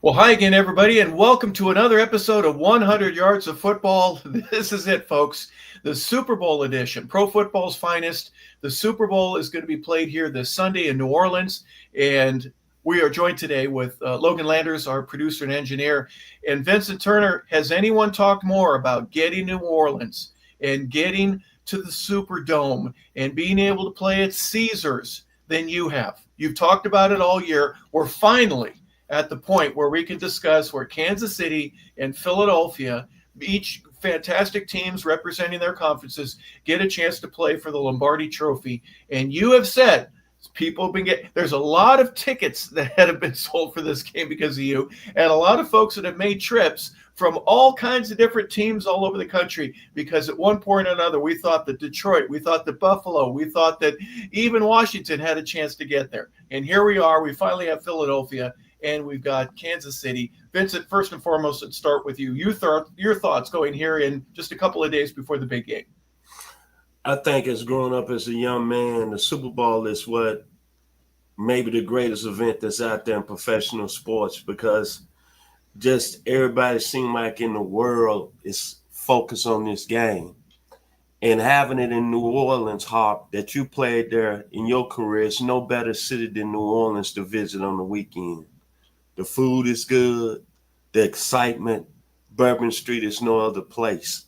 Well, hi again, everybody, and welcome to another episode of 100 Yards of Football. This is it, folks. The Super Bowl edition, pro football's finest. The Super Bowl is going to be played here this Sunday in New Orleans, and we are joined today with Logan Landers, our producer and engineer, and Vincent Turner. Has anyone talked more about getting New Orleans and getting to the Superdome and being able to play at Caesars than you have? You've talked about it all year. We're finally at the point where we can discuss where Kansas City and Philadelphia, each fantastic teams representing their conferences, get a chance to play for the Lombardi Trophy. And you have said people have been getting, there's a lot of tickets that have been sold for this game because of you, and a lot of folks that have made trips from all kinds of different teams all over the country, because at one point or another, we thought that Detroit, we thought that Buffalo, we thought that even Washington had a chance to get there. And here we are, we finally have Philadelphia, and we've got Kansas City. Vincent, first and foremost, let's start with you. Your thoughts going here in just a couple of days before the big game. I think as growing up as a young man, the Super Bowl is what maybe the greatest event that's out there in professional sports, because just everybody seems like in the world is focused on this game. And having it in New Orleans, Hop, that you played there in your career, it's no better city than New Orleans to visit on the weekend. The food is good, the excitement. Bourbon Street is no other place.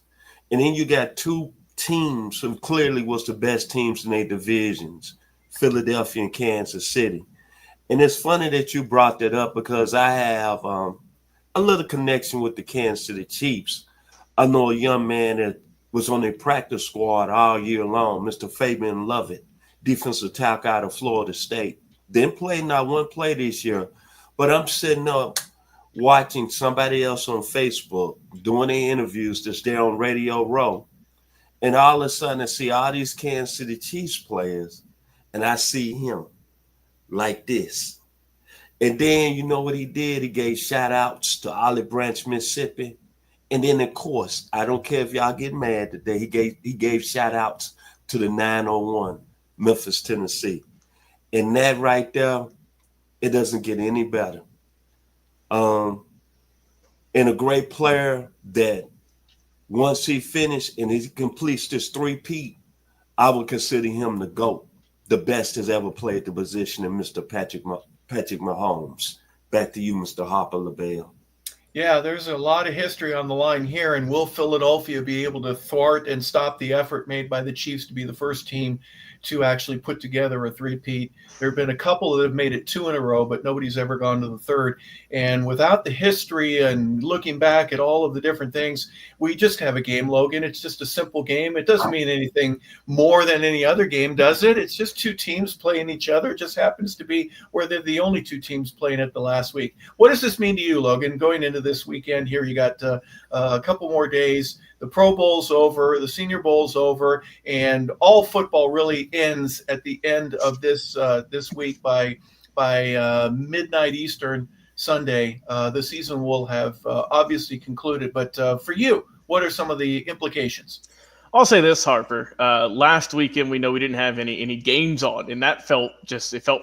And then you got two teams who clearly was the best teams in their divisions, Philadelphia and Kansas City. And it's funny that you brought that up, because I have a little connection with the Kansas City Chiefs. I know a young man that was on their practice squad all year long, Mr. Fabian Lovett, defensive tackle out of Florida State. Didn't play not one play this year. But I'm sitting up watching somebody else on Facebook doing their interviews that's there on Radio Row. And all of a sudden I see all these Kansas City Chiefs players, and I see him like this. And then you know what he did? He gave shout outs to Olive Branch, Mississippi. And then, of course, I don't care if y'all get mad today, he gave shout outs to the 901, Memphis, Tennessee. And that right there, it doesn't get any better. And a great player that once he finished and he completes this three-peat, I would consider him the GOAT, the best has ever played the position, in Mr. Patrick Mahomes. Back to you, Mr. Harper LaBelle. Yeah, there's a lot of history on the line here, and will Philadelphia be able to thwart and stop the effort made by the Chiefs to be the first team to actually put together a three-peat? There have been a couple that have made it two in a row, but nobody's ever gone to the third. And without the history and looking back at all of the different things, we just have a game, Logan. It's just a simple game. It doesn't mean anything more than any other game, does it? It's just two teams playing each other. It just happens to be where they're the only two teams playing it the last week. What does this mean to you, Logan, going into this weekend here? You got a couple more days. The Pro Bowl's over, the Senior Bowl's over, and all football really ends at the end of this week by midnight Eastern Sunday. The season will have obviously concluded. But for you, what are some of the implications? I'll say this, Harper. Last weekend, we know we didn't have any games on, and that felt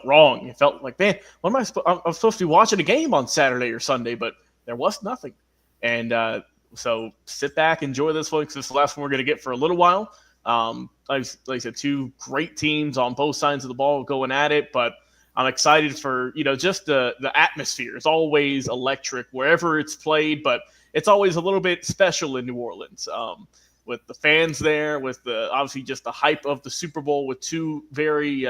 wrong. It felt like, man, what am I'm supposed to be watching a game on Saturday or Sunday, but there was nothing. And so sit back, enjoy this one, because this is the last one we're going to get for a little while. Like I said, two great teams on both sides of the ball going at it, but I'm excited for, just the atmosphere. It's always electric wherever it's played, but it's always a little bit special in New Orleans. With the fans there, with obviously just the hype of the Super Bowl, with two very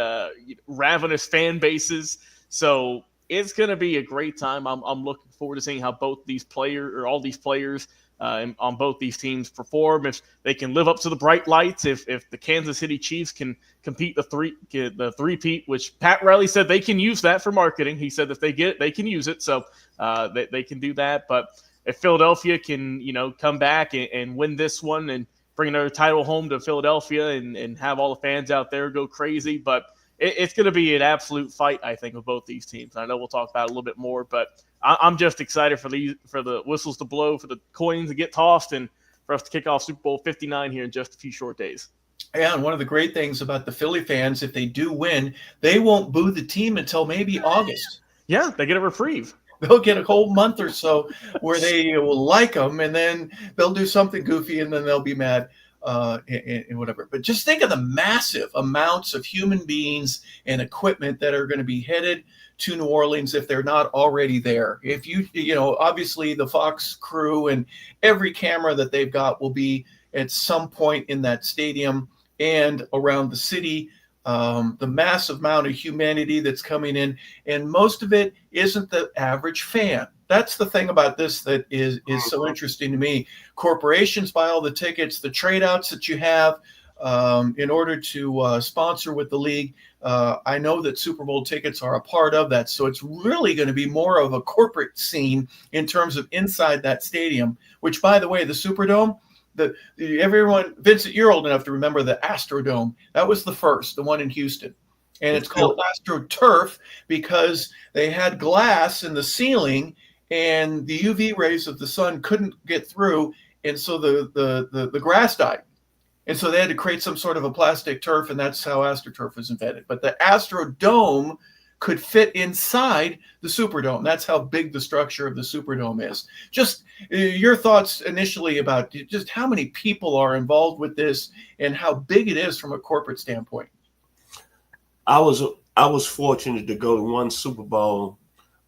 ravenous fan bases. So it's going to be a great time. I'm looking forward to seeing how all these players on both these teams perform. If they can live up to the bright lights, if the Kansas City Chiefs can compete the three-peat, which Pat Riley said they can use that for marketing. He said if they get it, they can use it. So they can do that. But if Philadelphia can, come back and win this one and bring another title home to Philadelphia and have all the fans out there go crazy. But it's going to be an absolute fight, I think, with both these teams. I know we'll talk about it a little bit more, but I'm just excited for the whistles to blow, for the coins to get tossed, and for us to kick off Super Bowl 59 here in just a few short days. Yeah, and one of the great things about the Philly fans, if they do win, they won't boo the team until maybe August. Yeah, they get a reprieve. They'll get a whole month or so where they will like them, and then they'll do something goofy, and then they'll be mad, and whatever. But just think of the massive amounts of human beings and equipment that are going to be headed to New Orleans if they're not already there. If obviously the Fox crew and every camera that they've got will be at some point in that stadium and around the city. The massive amount of humanity that's coming in, and most of it isn't the average fan. That's the thing about this that is so interesting to me. Corporations buy all the tickets, the trade outs that you have in order to sponsor with the league. I know that Super Bowl tickets are a part of that. So it's really going to be more of a corporate scene in terms of inside that stadium, which, by the way, the Superdome, everyone, Vincent, you're old enough to remember the Astrodome. That was the first, the one in Houston. And it's called AstroTurf because they had glass in the ceiling and the UV rays of the sun couldn't get through. And so the grass died. And so they had to create some sort of a plastic turf, and that's how AstroTurf was invented. But the Astrodome could fit inside the Superdome. That's how big the structure of the Superdome is. Just your thoughts initially about just how many people are involved with this and how big it is from a corporate standpoint. I was fortunate to go to one Super Bowl,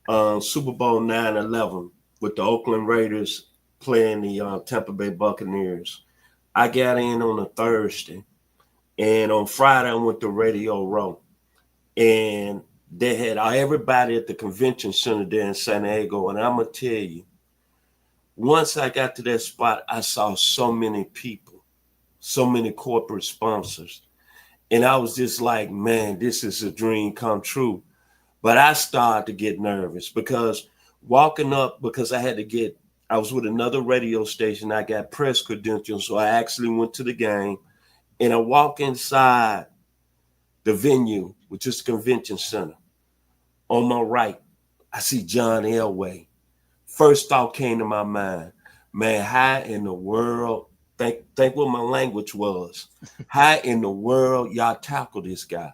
Super Bowl 9/11, with the Oakland Raiders playing the Tampa Bay Buccaneers. I got in on a Thursday, and on Friday I went to Radio Row, and they had everybody at the convention center there in San Diego. And I'm going to tell you, once I got to that spot, I saw so many people, so many corporate sponsors. And I was just like, man, this is a dream come true. But I started to get nervous because walking up, because I was with another radio station. I got press credentials. So I actually went to the game, and I walk inside the venue, which is the convention center. On my right, I see John Elway. First thought came to my mind, man, how in the world, think what my language was. How in the world y'all tackle this guy?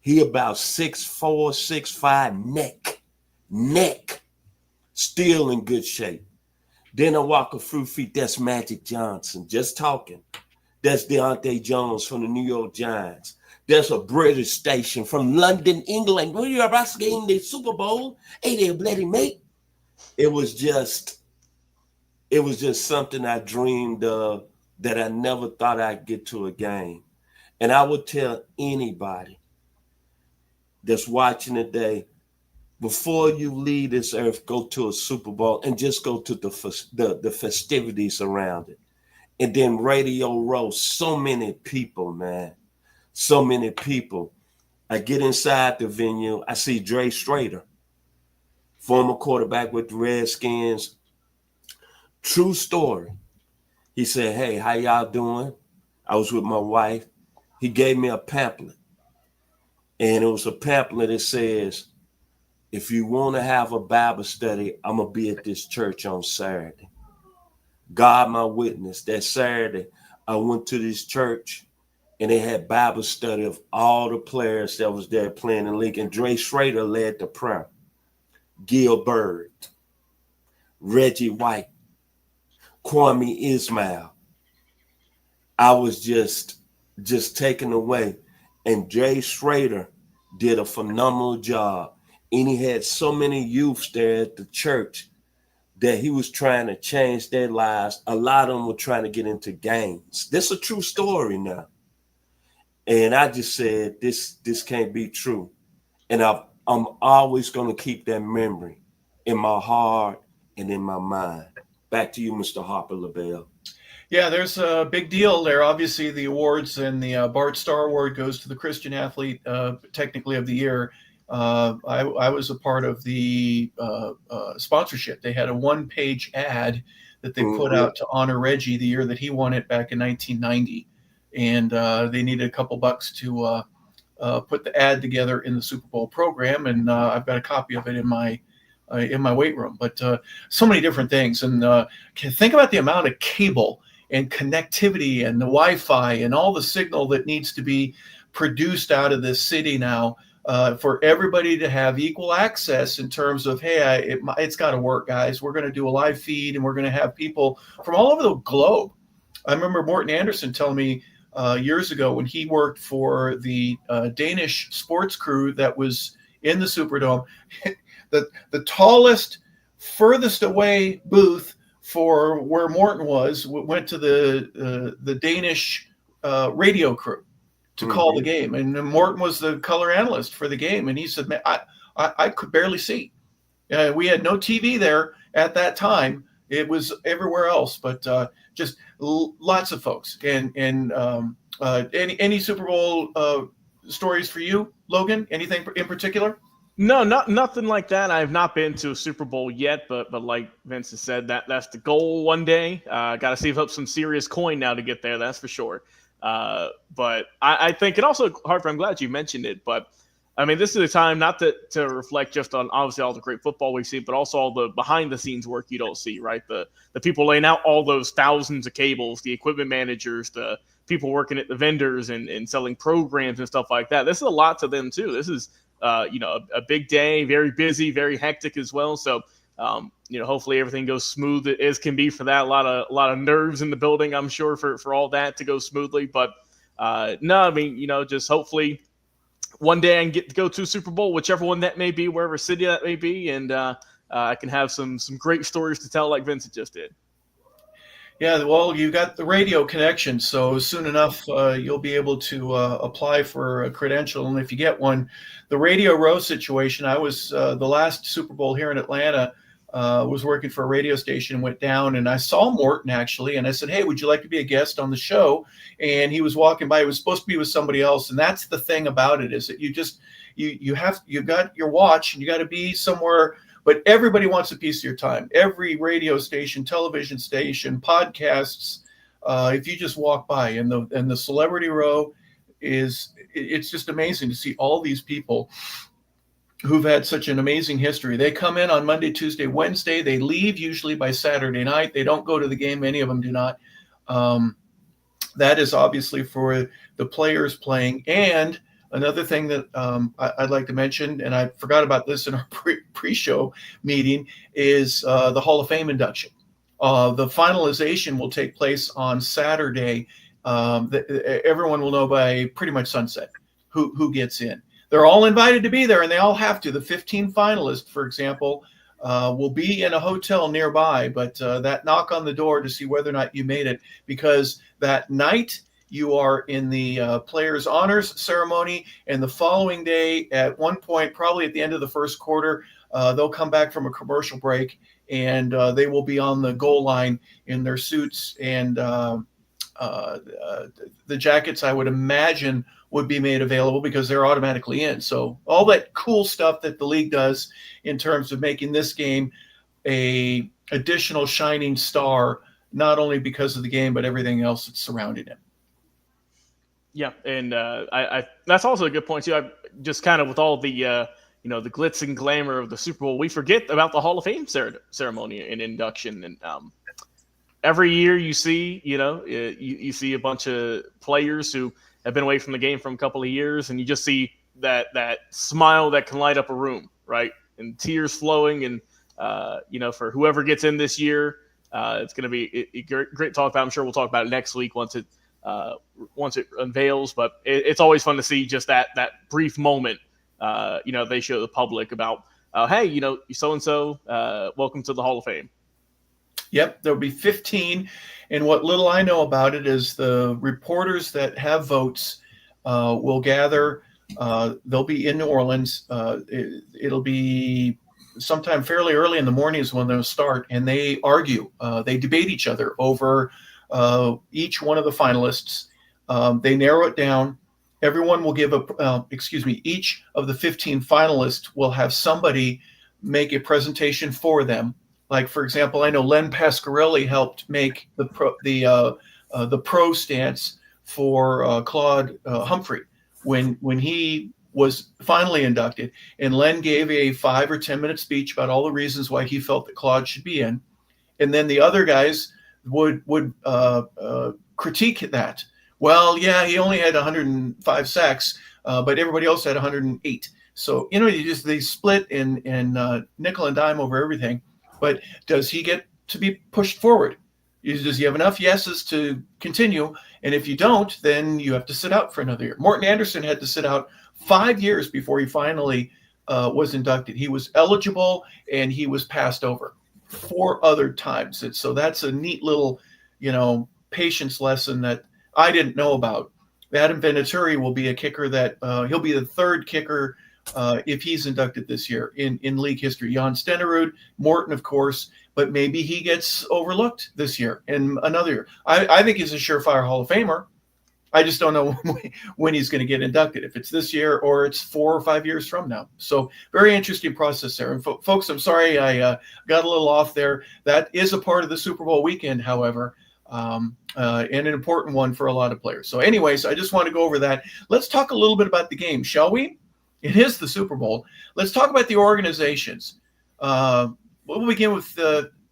He about 6'4", 6'5", neck, still in good shape. Then I walk a few feet, that's Magic Johnson, just talking. That's Deontay Jones from the New York Giants. There's a British station from London, England. Where you're asking the Super Bowl? Hey there, bloody mate. It was just something I dreamed of that I never thought I'd get to a game. And I would tell anybody that's watching today, before you leave this earth, go to a Super Bowl and just go to the festivities around it. And then Radio Row, so many people, man. So many people. I get inside the venue. I see Dre Strader, former quarterback with the Redskins. True story. He said, hey, how y'all doing? I was with my wife. He gave me a pamphlet. And it was a pamphlet that says, if you want to have a Bible study, I'm going to be at this church on Saturday. God, my witness, that Saturday, I went to this church, and they had Bible study of all the players that was there playing in the league. And Dre Strader led the prayer. Gil Bird, Reggie White, Kwame Ismail. I was just taken away. And Dre Strader did a phenomenal job. And he had so many youths there at the church that he was trying to change their lives. A lot of them were trying to get into gangs. This is a true story now. And I just said, this can't be true. And I'm always going to keep that memory in my heart and in my mind. Back to you, Mr. Harper LaBelle. Yeah, there's a big deal there. Obviously, the awards and the Bart Starr Award goes to the Christian Athlete, technically of the year. I was a part of the sponsorship. They had a one-page ad that they put out to honor Reggie the year that he won it back in 1990. And they needed a couple bucks to put the ad together in the Super Bowl program. And I've got a copy of it in my weight room. But so many different things. And think about the amount of cable and connectivity and the Wi-Fi and all the signal that needs to be produced out of this city now. for everybody to have equal access in terms of, hey, it's got to work, guys. We're going to do a live feed, and we're going to have people from all over the globe. I remember Morten Andersen telling me years ago when he worked for the Danish sports crew that was in the Superdome, the tallest, furthest away booth for where Morten was went to the Danish radio crew to call the game, and Morten was the color analyst for the game, and he said, "Man, I could barely see. We had no TV there at that time. It was everywhere else, but just lots of folks." And any Super Bowl stories for you, Logan? Anything in particular? No, nothing like that. I have not been to a Super Bowl yet, but like Vince has said, that's the goal one day. Got to save up some serious coin now to get there. That's for sure. But I think it also, Harper, I'm glad you mentioned it, but I mean, this is a time not to reflect just on obviously all the great football we see, but also all the behind the scenes work you don't see, right? The people laying out all those thousands of cables, the equipment managers, the people working at the vendors and selling programs and stuff like that. This is a lot to them too. This is, a big day, very busy, very hectic as well. So, hopefully everything goes smooth as can be for that. A lot of nerves in the building, I'm sure, for all that to go smoothly. But no, I mean, just hopefully one day I can get to go to Super Bowl, whichever one that may be, wherever city that may be, and I can have some great stories to tell, like Vincent just did. Yeah, well, you got the radio connection, so soon enough you'll be able to apply for a credential, and if you get one, the Radio Row situation. I was the last Super Bowl here in Atlanta. Was working for a radio station, went down, and I saw Morten actually, and I said, "Hey, would you like to be a guest on the show?" And he was walking by. He was supposed to be with somebody else, and that's the thing about it, is that you got your watch, and you got to be somewhere. But everybody wants a piece of your time. Every radio station, television station, podcasts. If you just walk by, and the Celebrity Row it's just amazing to see all these people who've had such an amazing history. They come in on Monday, Tuesday, Wednesday. They leave usually by Saturday night. They don't go to the game. Many of them do not. That is obviously for the players playing. And another thing that I'd like to mention, and I forgot about this in our pre-show meeting, is the Hall of Fame induction. The finalization will take place on Saturday. Everyone will know by pretty much sunset who gets in. They're all invited to be there, and they all have to. The 15 finalists, for example, will be in a hotel nearby, but that knock on the door to see whether or not you made it, because that night you are in the Players' Honors ceremony, and the following day, at one point, probably at the end of the first quarter, they'll come back from a commercial break, and they will be on the goal line in their suits, and the jackets, I would imagine, would be made available because they're automatically in. So all that cool stuff that the league does in terms of making this game a additional shining star, not only because of the game, but everything else that's surrounding it. Yeah, and I that's also a good point too. I just kind of, with all the the glitz and glamour of the Super Bowl, we forget about the Hall of Fame ceremony and induction. And every year you see, you see a bunch of players who have been away from the game for a couple of years, and you just see that smile that can light up a room, right? And tears flowing, and for whoever gets in this year, it's going to be a great talk about. I'm sure we'll talk about it next week once it unveils. But it's always fun to see just that brief moment. They show the public about, hey, so and so, welcome to the Hall of Fame. Yep, there'll be 15, and what little I know about it is the reporters that have votes will gather. They'll be in New Orleans. It'll be sometime fairly early in the mornings when they'll start, and they argue. They debate each other over each one of the finalists. They narrow it down. Everyone will give each of the 15 finalists will have somebody make a presentation for them. Like, for example, I know Len Pasquarelli helped make the pro stance for Claude Humphrey when he was finally inducted. And Len gave a 5 or 10 minute speech about all the reasons why he felt that Claude should be in. And then the other guys would critique that. Well, yeah, he only had 105 sacks, but everybody else had 108. So, they split and nickel and dime over everything. But does he get to be pushed forward? Does he have enough yeses to continue? And if you don't, then you have to sit out for another year. Morton Anderson had to sit out 5 years before he finally was inducted. He was eligible and he was passed over 4 other times. And so that's a neat little, patience lesson that I didn't know about. Adam Vinatieri will be a kicker that he'll be the 3rd kicker if he's inducted this year in league history. Jan Stenerud, Morton, of course, but maybe he gets overlooked this year and another year. I think he's a surefire Hall of Famer. I just don't know when he's going to get inducted, if it's this year or it's 4 or 5 years from now. So very interesting process there. And folks, I'm sorry I got a little off there. That is a part of the Super Bowl weekend, however, and an important one for a lot of players. So anyways, I just want to go over that. Let's talk a little bit about the game, shall we? It is the Super Bowl. Let's talk about the organizations. We'll begin with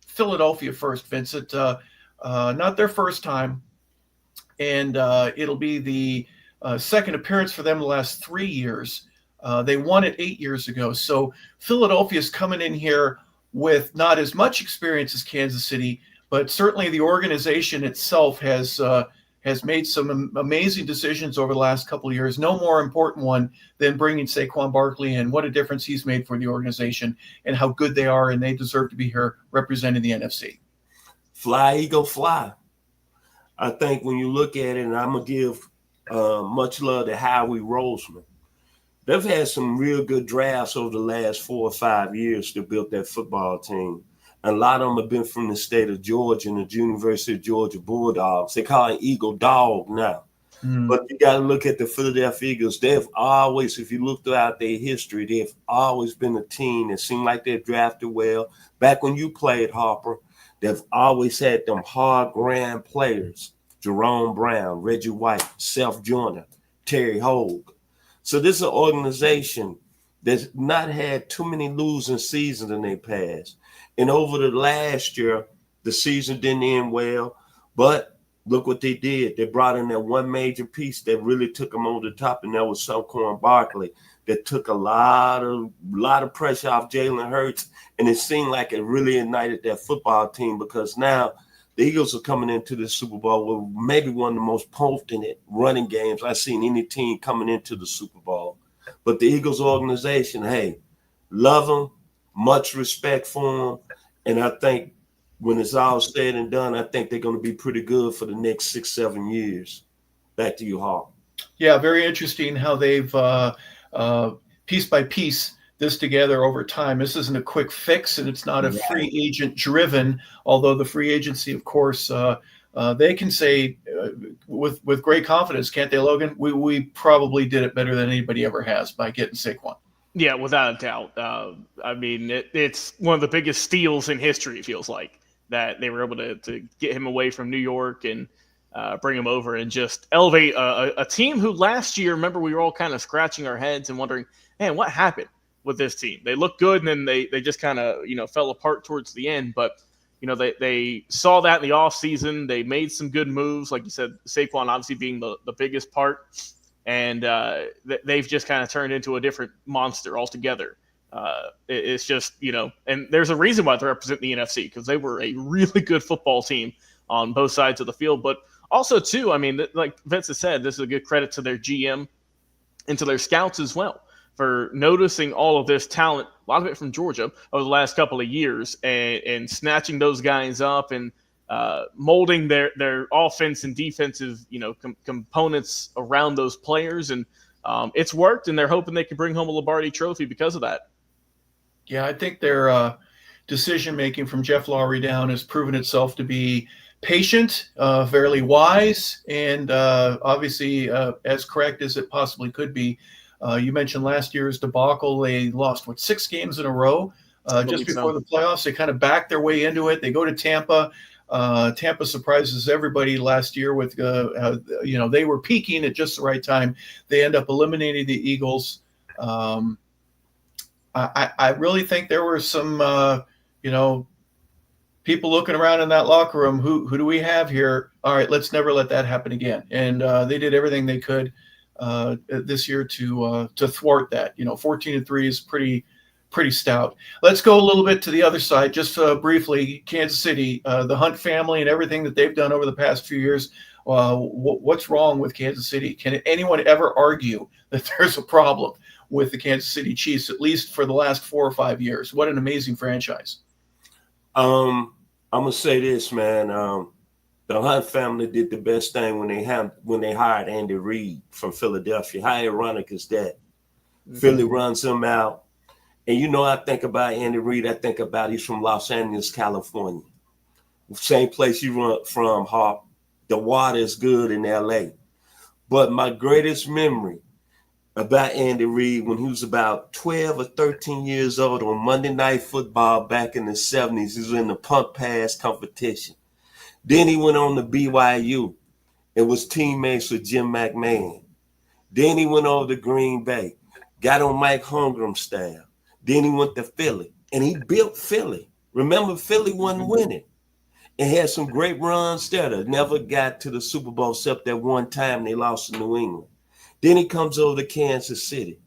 Philadelphia first, Vincent. Not their first time. And it'll be the second appearance for them the last 3 years. They won it 8 years ago. So Philadelphia's coming in here with not as much experience as Kansas City, but certainly the organization itself has made some amazing decisions over the last couple of years. No more important one than bringing Saquon Barkley in. What a difference he's made for the organization and how good they are, and they deserve to be here representing the NFC. Fly, Eagle, fly. I think when you look at it, and I'm going to give much love to Howie Roseman. They've had some real good drafts over the last 4 or 5 years to build that football team. And a lot of them have been from the state of Georgia and the University of Georgia Bulldogs. They call it Eagle Dog now. But you got to look at the Philadelphia Eagles. They've always, if you look throughout their history, they've always been a team that seemed like they've drafted well. Back when you played, Harper, they've always had them hard, grand players. Jerome Brown, Reggie White, Seth Joyner, Terry Hogue. So this is an organization that's not had too many losing seasons in their past. And over the last year, the season didn't end well. But look what they did. They brought in that one major piece that really took them over the top, and that was Saquon Barkley. That took a lot of pressure off Jalen Hurts, and it seemed like it really ignited that football team, because now the Eagles are coming into the Super Bowl with maybe one of the most potent running games I've seen any team coming into the Super Bowl. But the Eagles organization, hey, love them, much respect for them, and I think when it's all said and done, I think they're going to be pretty good for the next 6-7 years. Back to you, Hawk. Yeah, very interesting how they've piece by piece this together over time. This isn't a quick fix, and it's not a free agent driven, although the free agency, of course, they can say with great confidence, can't they, Logan? We probably did it better than anybody ever has by getting Saquon. Yeah, without a doubt. I mean, it's one of the biggest steals in history, it feels like, that they were able to get him away from New York and bring him over and just elevate a team who last year, remember, we were all kind of scratching our heads and wondering, man, what happened with this team? They looked good, and then they just kind of, fell apart towards the end. But, they saw that in the offseason. They made some good moves, like you said, Saquon obviously being the biggest part. And they've just kind of turned into a different monster altogether. It's just, and there's a reason why they represent the NFC, because they were a really good football team on both sides of the field. But also, too, I mean, like Vince has said, this is a good credit to their GM and to their scouts as well for noticing all of this talent, a lot of it from Georgia, over the last couple of years, and snatching those guys up and molding their offense and defensive, components around those players. And it's worked, and they're hoping they can bring home a Lombardi trophy because of that. Yeah, I think their decision-making from Jeff Lowry down has proven itself to be patient, fairly wise, and obviously as correct as it possibly could be. You mentioned last year's debacle. They lost, 6 games in a row just before the playoffs. They kind of backed their way into it. They go to Tampa. Tampa surprises everybody last year with, they were peaking at just the right time. They end up eliminating the Eagles. I really think there were some, people looking around in that locker room. Who do we have here? All right, let's never let that happen again. And they did everything they could this year to thwart that. 14-3 is pretty stout. Let's go a little bit to the other side, just briefly. Kansas City, the Hunt family, and everything that they've done over the past few years. What's wrong with Kansas City? Can anyone ever argue that there's a problem with the Kansas City Chiefs, at least for the last 4 or 5 years? What an amazing franchise. I'm gonna say this, man. The Hunt family did the best thing when they hired Andy Reid from Philadelphia. How ironic is that? Mm-hmm. Philly runs him out. And I think about Andy Reid, I think about he's from Los Angeles, California. Same place you run from, Hawk. The water is good in LA. But my greatest memory about Andy Reid, when he was about 12 or 13 years old on Monday Night Football back in the 70s, he was in the punt pass competition. Then he went on to BYU and was teammates with Jim McMahon. Then he went over to Green Bay, got on Mike Holmgren's staff. Then he went to Philly, and he built Philly. Remember, Philly wasn't winning. And had some great runs there that never got to the Super Bowl except that one time they lost to New England. Then he comes over to Kansas City.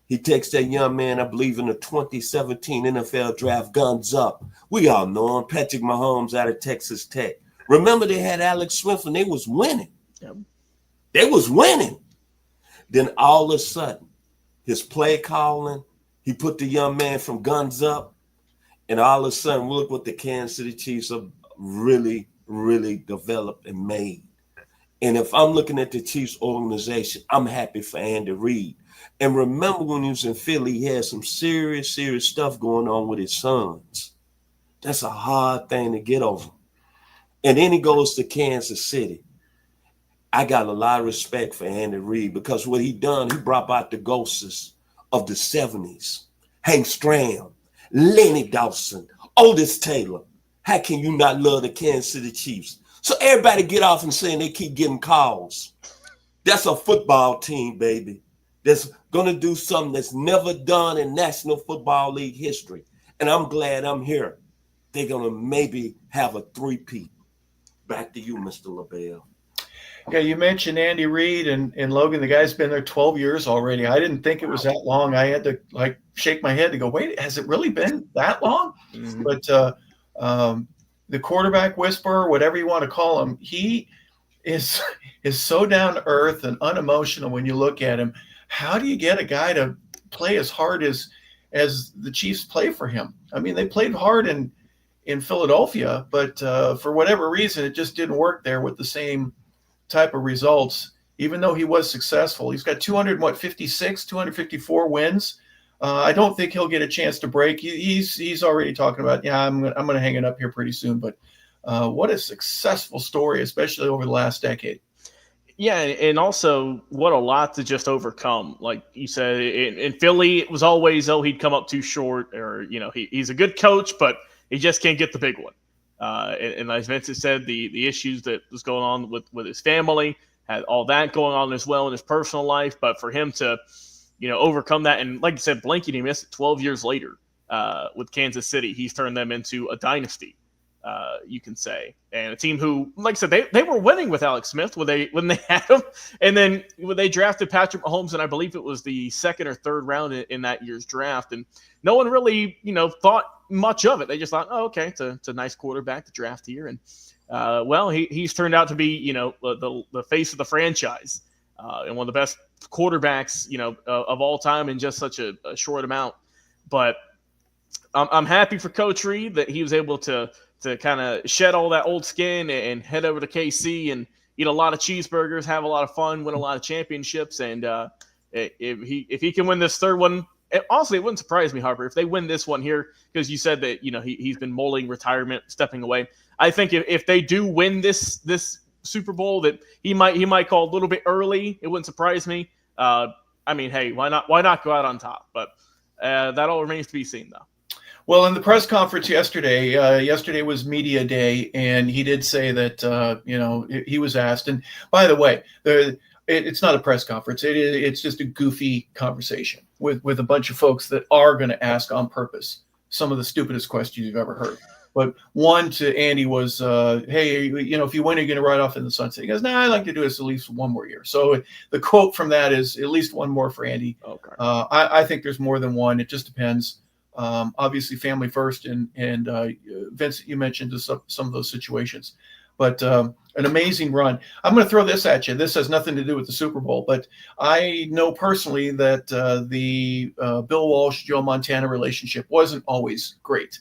He takes that young man, I believe, in the 2017 NFL draft, guns up. We all know him, Patrick Mahomes out of Texas Tech. Remember, they had Alex Smith, and they was winning. Yep. They was winning. Then all of a sudden, his play calling, he put the young man from guns up, and all of a sudden, look what the Kansas City Chiefs have really, really developed and made. And if I'm looking at the Chiefs organization, I'm happy for Andy Reid. And remember when he was in Philly, he had some serious stuff going on with his sons. That's a hard thing to get over. And then he goes to Kansas City. I got a lot of respect for Andy Reid because what he done, he brought out the ghosts of the 70s. Hank Stram, Lenny Dawson, Otis Taylor. How can you not love the Kansas City Chiefs? So everybody get off and saying they keep getting calls. That's a football team, baby, that's going to do something that's never done in National Football League history. And I'm glad I'm here. They're going to maybe have a three-peat. Back to you, Mr. LaBelle. Yeah, you mentioned Andy Reid and Logan. The guy's been there 12 years already. I didn't think it was that long. I had to shake my head to go, wait, has it really been that long? Mm-hmm. But the quarterback whisperer, whatever you want to call him, he is so down to earth and unemotional when you look at him. How do you get a guy to play as hard as the Chiefs play for him? I mean, they played hard in Philadelphia, but for whatever reason, it just didn't work there with the same type of results, even though he was successful. He's got 254 wins. I don't think he'll get a chance to break. He's already talking about, I'm going to hang it up here pretty soon. But what a successful story, especially over the last decade. Yeah, and also what a lot to just overcome. Like you said, in Philly, it was always, he'd come up too short, or, he's a good coach, but he just can't get the big one. And as Vincent said, the issues that was going on with his family, had all that going on as well in his personal life. But for him to, overcome that, and like you said, blink and you miss it. 12 years later, with Kansas City, he's turned them into a dynasty, you can say, and a team who, like I said, they were winning with Alex Smith when they had him, and then when they drafted Patrick Mahomes, and I believe it was the second or third round in that year's draft, and no one really thought much of it. They just thought, oh, okay, it's a nice quarterback to draft here, and he's turned out to be the face of the franchise, and one of the best quarterbacks of all time in just such a short amount. But I'm happy for Coach Reid that he was able to kind of shed all that old skin and head over to KC and eat a lot of cheeseburgers, have a lot of fun, win a lot of championships. And if he can win this third one, honestly, it wouldn't surprise me, Harper, if they win this one here, because you said that he's been mulling retirement, stepping away. I think if they do win this Super Bowl, that he might call a little bit early. It wouldn't surprise me. Hey, why not go out on top? But that all remains to be seen, though. Well, in the press conference yesterday was media day, and he did say that he was asked. And by the way, it's not a press conference. It's just a goofy conversation with a bunch of folks that are going to ask on purpose some of the stupidest questions you've ever heard. But one to Andy was, hey, if you win, you're going to ride off in the sunset. He goes, no, I'd like to do this at least one more year. So the quote from that is at least one more for Andy. Okay. I think there's more than one. It just depends. Obviously, family first, and Vincent, you mentioned some of those situations. But an amazing run. I'm going to throw this at you. This has nothing to do with the Super Bowl, but I know personally that the Bill Walsh-Joe Montana relationship wasn't always great.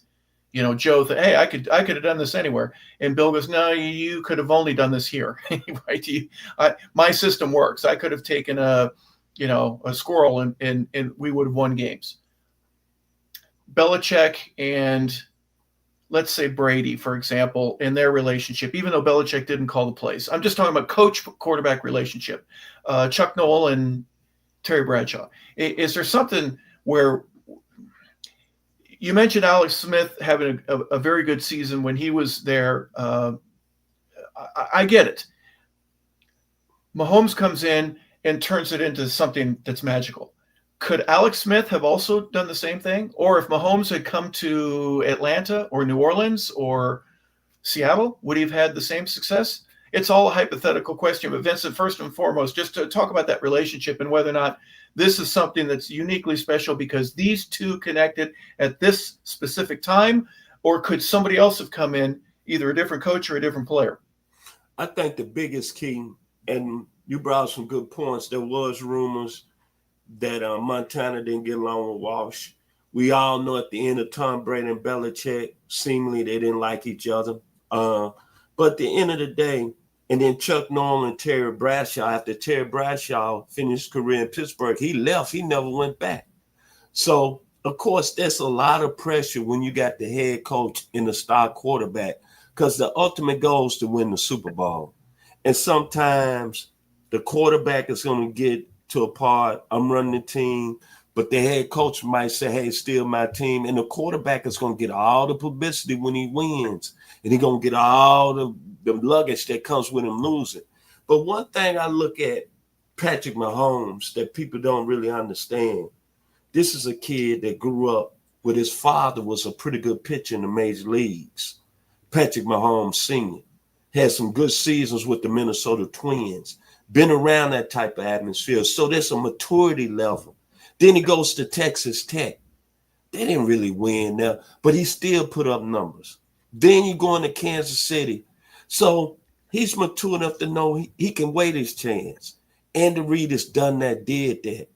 Joe thought, hey, I could have done this anywhere. And Bill goes, no, you could have only done this here. Right? My system works. I could have taken a squirrel and we would have won games. Belichick and let's say Brady, for example, in their relationship, even though Belichick didn't call the plays. I'm just talking about coach-quarterback relationship. Chuck Noll and Terry Bradshaw. Is there something where you mentioned Alex Smith having a very good season when he was there? I get it. Mahomes comes in and turns it into something that's magical. Could Alex Smith have also done the same thing? Or if Mahomes had come to Atlanta or New Orleans or Seattle, would he have had the same success? It's all a hypothetical question. But Vincent, first and foremost, just to talk about that relationship and whether or not this is something that's uniquely special because these two connected at this specific time, or could somebody else have come in, either a different coach or a different player? I think the biggest key, and you brought some good points, there was rumors that Montana didn't get along with Walsh. We all know at the end of Tom Brady and Belichick, seemingly they didn't like each other. But at the end of the day, and then Chuck Noll and Terry Bradshaw, after Terry Bradshaw finished his career in Pittsburgh, he left. He never went back. So, of course, there's a lot of pressure when you got the head coach and the star quarterback because the ultimate goal is to win the Super Bowl. And sometimes the quarterback is going to get to a part, I'm running the team, but the head coach might say, hey, it's still my team. And the quarterback is going to get all the publicity when he wins. And he's going to get all the luggage that comes with him losing. But one thing I look at Patrick Mahomes that people don't really understand, this is a kid that grew up with his father was a pretty good pitcher in the major leagues. Patrick Mahomes Sr. had some good seasons with the Minnesota Twins. Been around that type of atmosphere. So there's a maturity level. Then he goes to Texas Tech. They didn't really win there, but he still put up numbers. Then you go into Kansas City. So he's mature enough to know he can wait his chance. Andy Reid has done that, did that.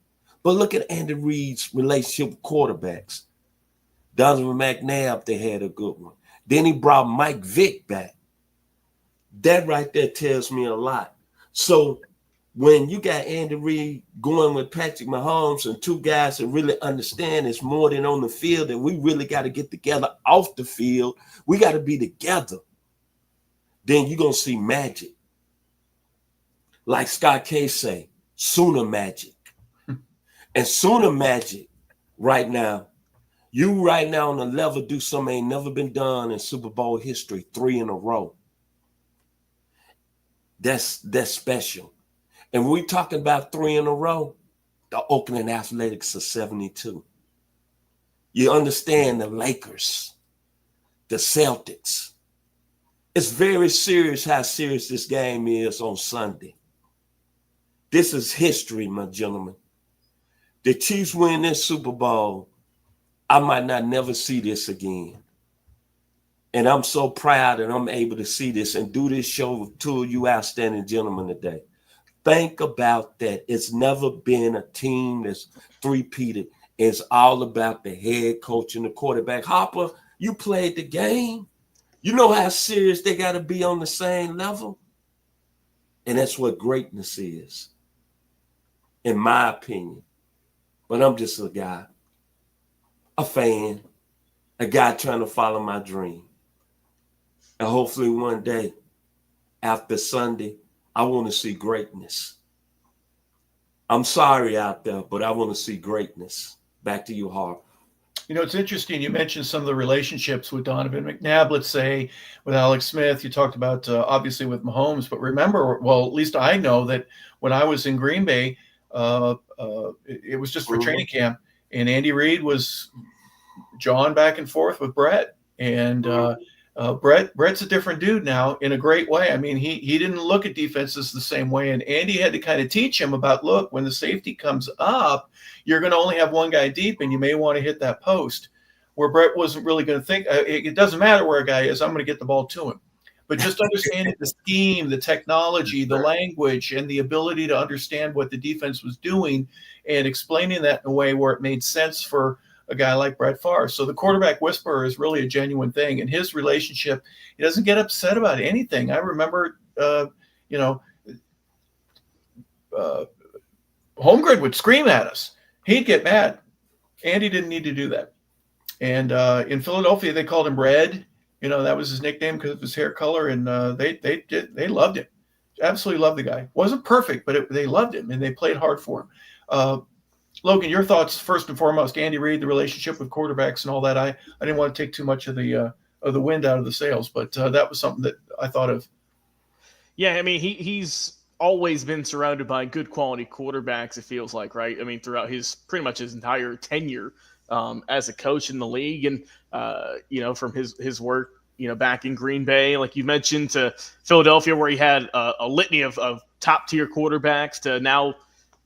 But look at Andy Reid's relationship with quarterbacks. Donovan McNabb, they had a good one. Then he brought Mike Vick back. That right there tells me a lot. So when you got Andy Reid going with Patrick Mahomes and two guys that really understand it's more than on the field, and we really got to get together off the field, we got to be together, then you're going to see magic. Like Scott K say, Sooner magic. And Sooner magic right now, you right now on the level do something ain't never been done in Super Bowl history, 3 in a row. That's special. And when we talking about 3 in a row, the Oakland Athletics are 72. You understand the Lakers, the Celtics. It's very serious how serious this game is on Sunday. This is history, my gentlemen. The Chiefs win this Super Bowl, I might not never see this again. And I'm so proud that I'm able to see this and do this show with two of you outstanding gentlemen today. Think about that. It's never been a team that's three-peated. It's all about the head coach and the quarterback. Hopper, you played the game. You know how serious they got to be on the same level? And that's what greatness is, in my opinion. But I'm just a guy, a fan, a guy trying to follow my dream. And hopefully one day, after Sunday, I want to see greatness. I'm sorry out there, but I want to see greatness. Back to you, Harp. You know, it's interesting. You mentioned some of the relationships with Donovan McNabb, let's say, with Alex Smith. You talked about, obviously, with Mahomes. But remember, well, at least I know that when I was in Green Bay, it was just for training camp. And Andy Reid was jawing back and forth with Brett. And Brett's a different dude now in a great way. I mean, he didn't look at defenses the same way. And Andy had to kind of teach him about, look, when the safety comes up, you're going to only have one guy deep, and you may want to hit that post. Where Brett wasn't really going to think, it doesn't matter where a guy is, I'm going to get the ball to him. But just understanding the scheme, the technology, the language, and the ability to understand what the defense was doing and explaining that in a way where it made sense for a guy like Brett Favre. So the quarterback whisperer is really a genuine thing. And his relationship, he doesn't get upset about anything. I remember, Holmgren would scream at us. He'd get mad. Andy didn't need to do that. And in Philadelphia, they called him Red. That was his nickname because of his hair color, and they loved him. Absolutely loved the guy. Wasn't perfect, but they loved him, and they played hard for him. Logan, your thoughts first and foremost. Andy Reid, the relationship with quarterbacks and all that. I didn't want to take too much of the wind out of the sails, but that was something that I thought of. Yeah, I mean, he's always been surrounded by good quality quarterbacks, it feels like, right? I mean, throughout pretty much his entire tenure as a coach in the league, and from his work, back in Green Bay, like you mentioned, to Philadelphia, where he had a litany of top tier quarterbacks, to now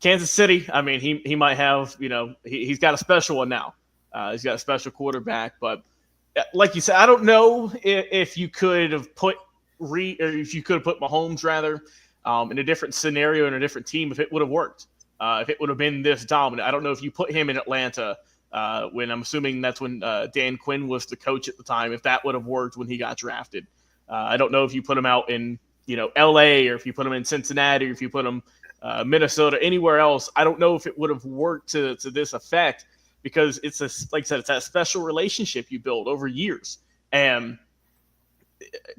Kansas City. I mean, he might have, he's got a special one now. He's got a special quarterback, but like you said, I don't know if you could have put Mahomes rather in a different scenario, in a different team, if it would have worked, if it would have been this dominant. I don't know if you put him in Atlanta. When I'm assuming that's when Dan Quinn was the coach at the time, if that would have worked when he got drafted. I don't know if you put him out in, LA, or if you put him in Cincinnati, or if you put him Minnesota, anywhere else. I don't know if it would have worked to this effect, because like I said, it's that special relationship you build over years. And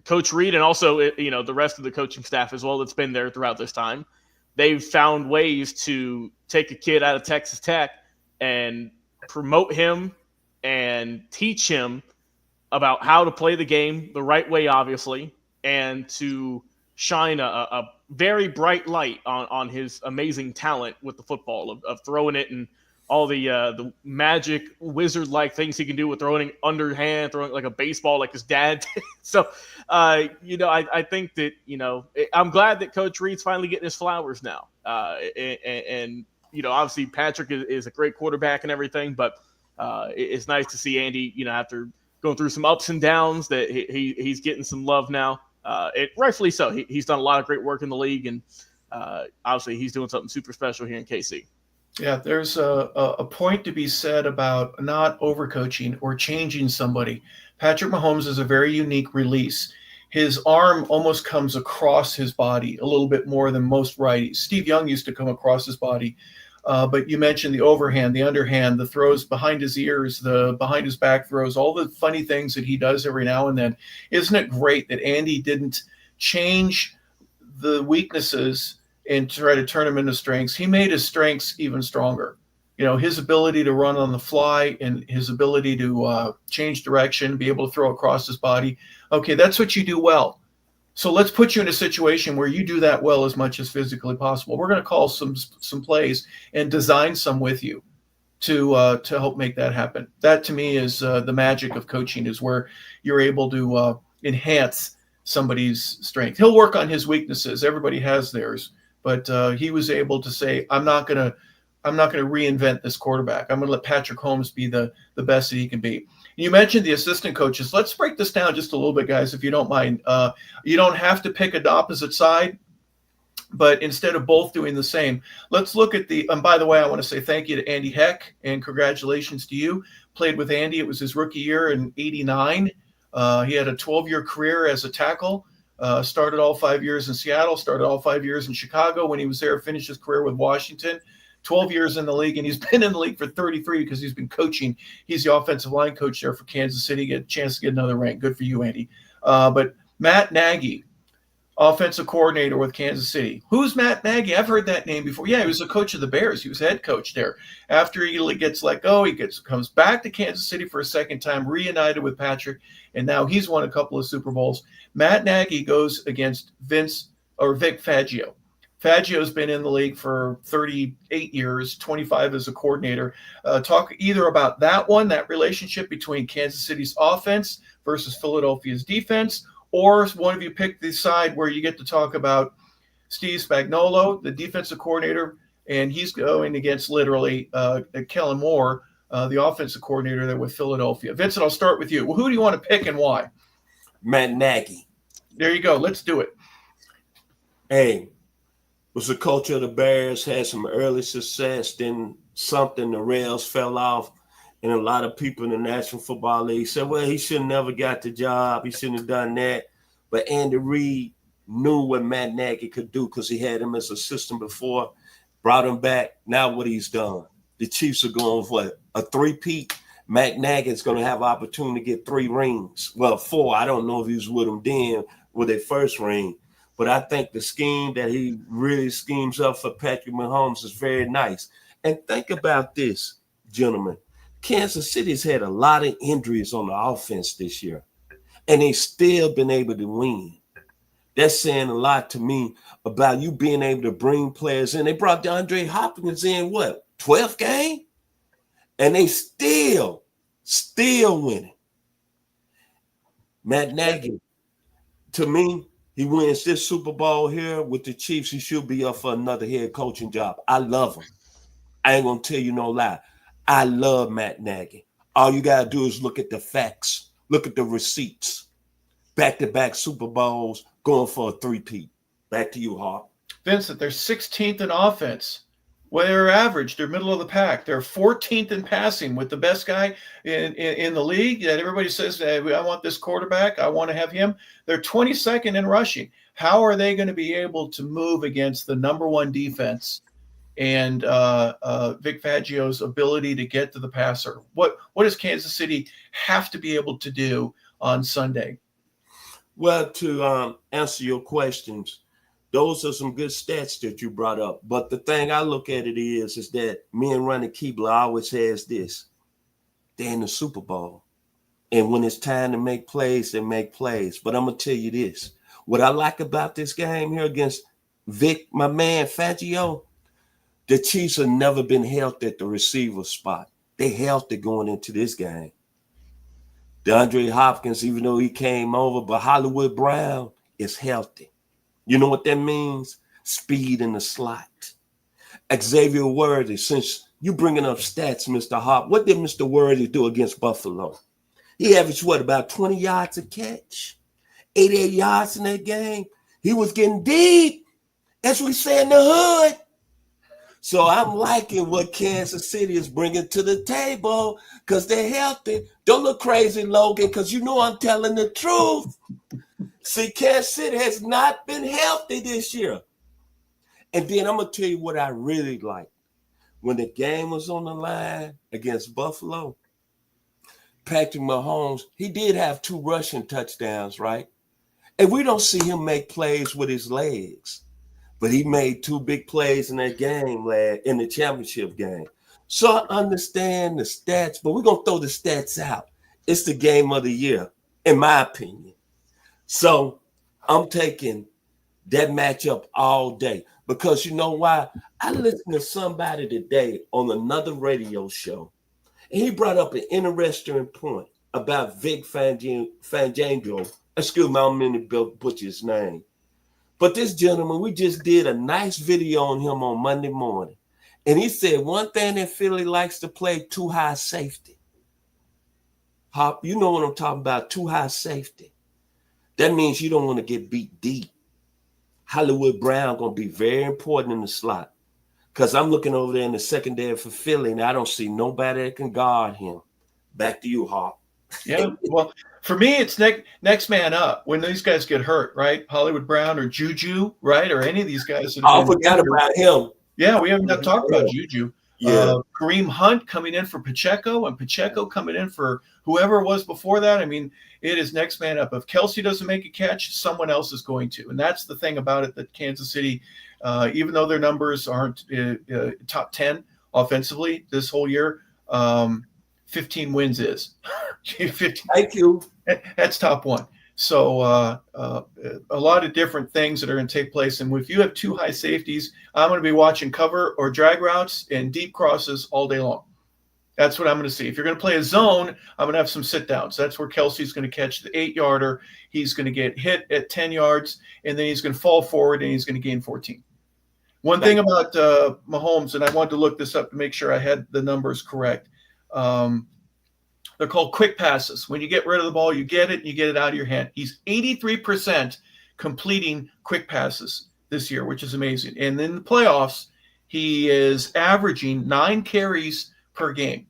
Coach Reid, and also, the rest of the coaching staff as well that's been there throughout this time, they've found ways to take a kid out of Texas Tech and promote him and teach him about how to play the game the right way, obviously, and to shine a very bright light on his amazing talent with the football, of throwing it, and all the magic wizard-like things he can do with throwing underhand, throwing like a baseball like his dad did. So, I think that, I'm glad that Coach Reid's finally getting his flowers now. And obviously Patrick is a great quarterback and everything, but it's nice to see Andy, after going through some ups and downs, that he's getting some love now. Rightfully so. He's done a lot of great work in the league, and obviously he's doing something super special here in KC. Yeah, there's a point to be said about not overcoaching or changing somebody. Patrick Mahomes is a very unique release. His arm almost comes across his body a little bit more than most righties. Steve Young used to come across his body. But you mentioned the overhand, the underhand, the throws behind his ears, the behind his back throws, all the funny things that he does every now and then. Isn't it great that Andy didn't change the weaknesses and try to turn them into strengths? He made his strengths even stronger. His ability to run on the fly and his ability to change direction, be able to throw across his body. Okay, that's what you do well. So let's put you in a situation where you do that well as much as physically possible. We're going to call some plays and design some with you to help make that happen. That to me is the magic of coaching, is where you're able to enhance somebody's strength. He'll work on his weaknesses. Everybody has theirs, but he was able to say, I'm not going to reinvent this quarterback. I'm going to let Patrick Mahomes be the best that he can be. You mentioned the assistant coaches. Let's break this down just a little bit, guys, if you don't mind. You don't have to pick an opposite side, but instead of both doing the same, let's look at and by the way, I want to say thank you to Andy Heck and congratulations to you. Played with Andy. It was his rookie year in '89. He had a 12-year career as a tackle. Started all 5 years in Seattle, started all 5 years in Chicago when he was there, finished his career with Washington. 12 years in the league, and he's been in the league for 33 because he's been coaching. He's the offensive line coach there for Kansas City. Get a chance to get another ring. Good for you, Andy. But Matt Nagy, offensive coordinator with Kansas City. Who's Matt Nagy? I've heard that name before. Yeah, he was the coach of the Bears. He was head coach there. After he gets let go, comes back to Kansas City for a second time, reunited with Patrick, and now he's won a couple of Super Bowls. Matt Nagy goes against Vic Fangio. Fangio's been in the league for 38 years, 25 as a coordinator. Talk either about that relationship between Kansas City's offense versus Philadelphia's defense, or one of you pick the side where you get to talk about Steve Spagnuolo, the defensive coordinator, and he's going against literally Kellen Moore, the offensive coordinator there with Philadelphia. Vincent, I'll start with you. Well, who do you want to pick and why? Matt Nagy. There you go. Let's do it. Hey, was the coach of the Bears, had some early success, then the rails fell off, and a lot of people in the National Football League said, well, he should have never got the job. He shouldn't have done that. But Andy Reid knew what Matt Nagy could do because he had him as a assistant before, brought him back. Now what he's done. The Chiefs are going for a three-peat. Matt Nagy is going to have opportunity to get 3 rings. Well, 4. I don't know if he was with them then with their first ring. But I think the scheme that he really schemes up for Patrick Mahomes is very nice. And think about this, gentlemen. Kansas City's had a lot of injuries on the offense this year, and they've still been able to win. That's saying a lot to me about you being able to bring players in. They brought DeAndre Hopkins in, 12th game? And they still winning. Matt Nagy, to me, he wins this Super Bowl here with the Chiefs. He should be up for another head coaching job. I love him. I ain't going to tell you no lie. I love Matt Nagy. All you got to do is look at the facts. Look at the receipts. Back-to-back Super Bowls, going for a three-peat. Back to you, Hawk. Vincent, they're 16th in offense. Well, they're average. They're middle of the pack. They're 14th in passing with the best guy in the league that everybody says, I want this quarterback. I want to have him. They're 22nd in rushing. How are they going to be able to move against the number 1 defense and Vic Fangio's ability to get to the passer? What does Kansas City have to be able to do on Sunday? Well, to answer your questions, those are some good stats that you brought up. But the thing I look at it is that me and Ronnie Keebler always has this. They're in the Super Bowl. And when it's time to make plays, they make plays. But I'm going to tell you this. What I like about this game here against Vic, my man, Fangio, the Chiefs have never been healthy at the receiver spot. They're healthy going into this game. DeAndre Hopkins, even though he came over, but Hollywood Brown is healthy. You know what that means? Speed in the slot. Xavier Worthy, since you bringing up stats, Mr. Hop, what did Mr. Worthy do against Buffalo? He averaged, about 20 yards a catch? 88 yards in that game? He was getting deep, as we say in the hood. So I'm liking what Kansas City is bringing to the table because they're healthy. Don't look crazy, Logan, because you know I'm telling the truth. See, Kansas City has not been healthy this year. And then I'm going to tell you what I really like. When the game was on the line against Buffalo, Patrick Mahomes, he did have 2 rushing touchdowns, right? And we don't see him make plays with his legs. But he made 2 big plays in that game, in the championship game. So I understand the stats, but we're going to throw the stats out. It's the game of the year, in my opinion. So I'm taking that matchup all day because you know why? I listened to somebody today on another radio show, and he brought up an interesting point about Vic Fangio. Excuse me, I don't mean to butcher his name. But this gentleman, we just did a nice video on him on Monday morning. And he said one thing that Philly likes to play, too high safety. Hop, you know what I'm talking about, too high safety. That means you don't want to get beat deep. Hollywood Brown going to be very important in the slot because I'm looking over there in the secondary for Philly, and I don't see nobody that can guard him. Back to you, Hop. Yeah, well, for me, it's next man up when these guys get hurt, right? Hollywood Brown or Juju, right? Or any of these guys. I forgot about him. Yeah, we haven't talked about Juju. Yeah. Kareem Hunt coming in for Pacheco and Pacheco coming in for whoever it was before that. I mean, it is next man up. If Kelsey doesn't make a catch, someone else is going to. And that's the thing about it that Kansas City, even though their numbers aren't top 10 offensively this whole year, 15 wins is. 15. Thank you. That's top 1. So a lot of different things that are going to take place. And if you have two high safeties, I'm going to be watching cover or drag routes and deep crosses all day long. That's what I'm going to see. If you're going to play a zone, I'm going to have some sit downs. That's where Kelsey's going to catch the 8-yarder. He's going to get hit at 10 yards, and then he's going to fall forward, and he's going to gain 14. One thing about Mahomes, and I wanted to look this up to make sure I had the numbers correct. They're called quick passes. When you get rid of the ball, you get it, and you get it out of your hand. He's 83% completing quick passes this year, which is amazing. And in the playoffs, he is averaging 9 carries per game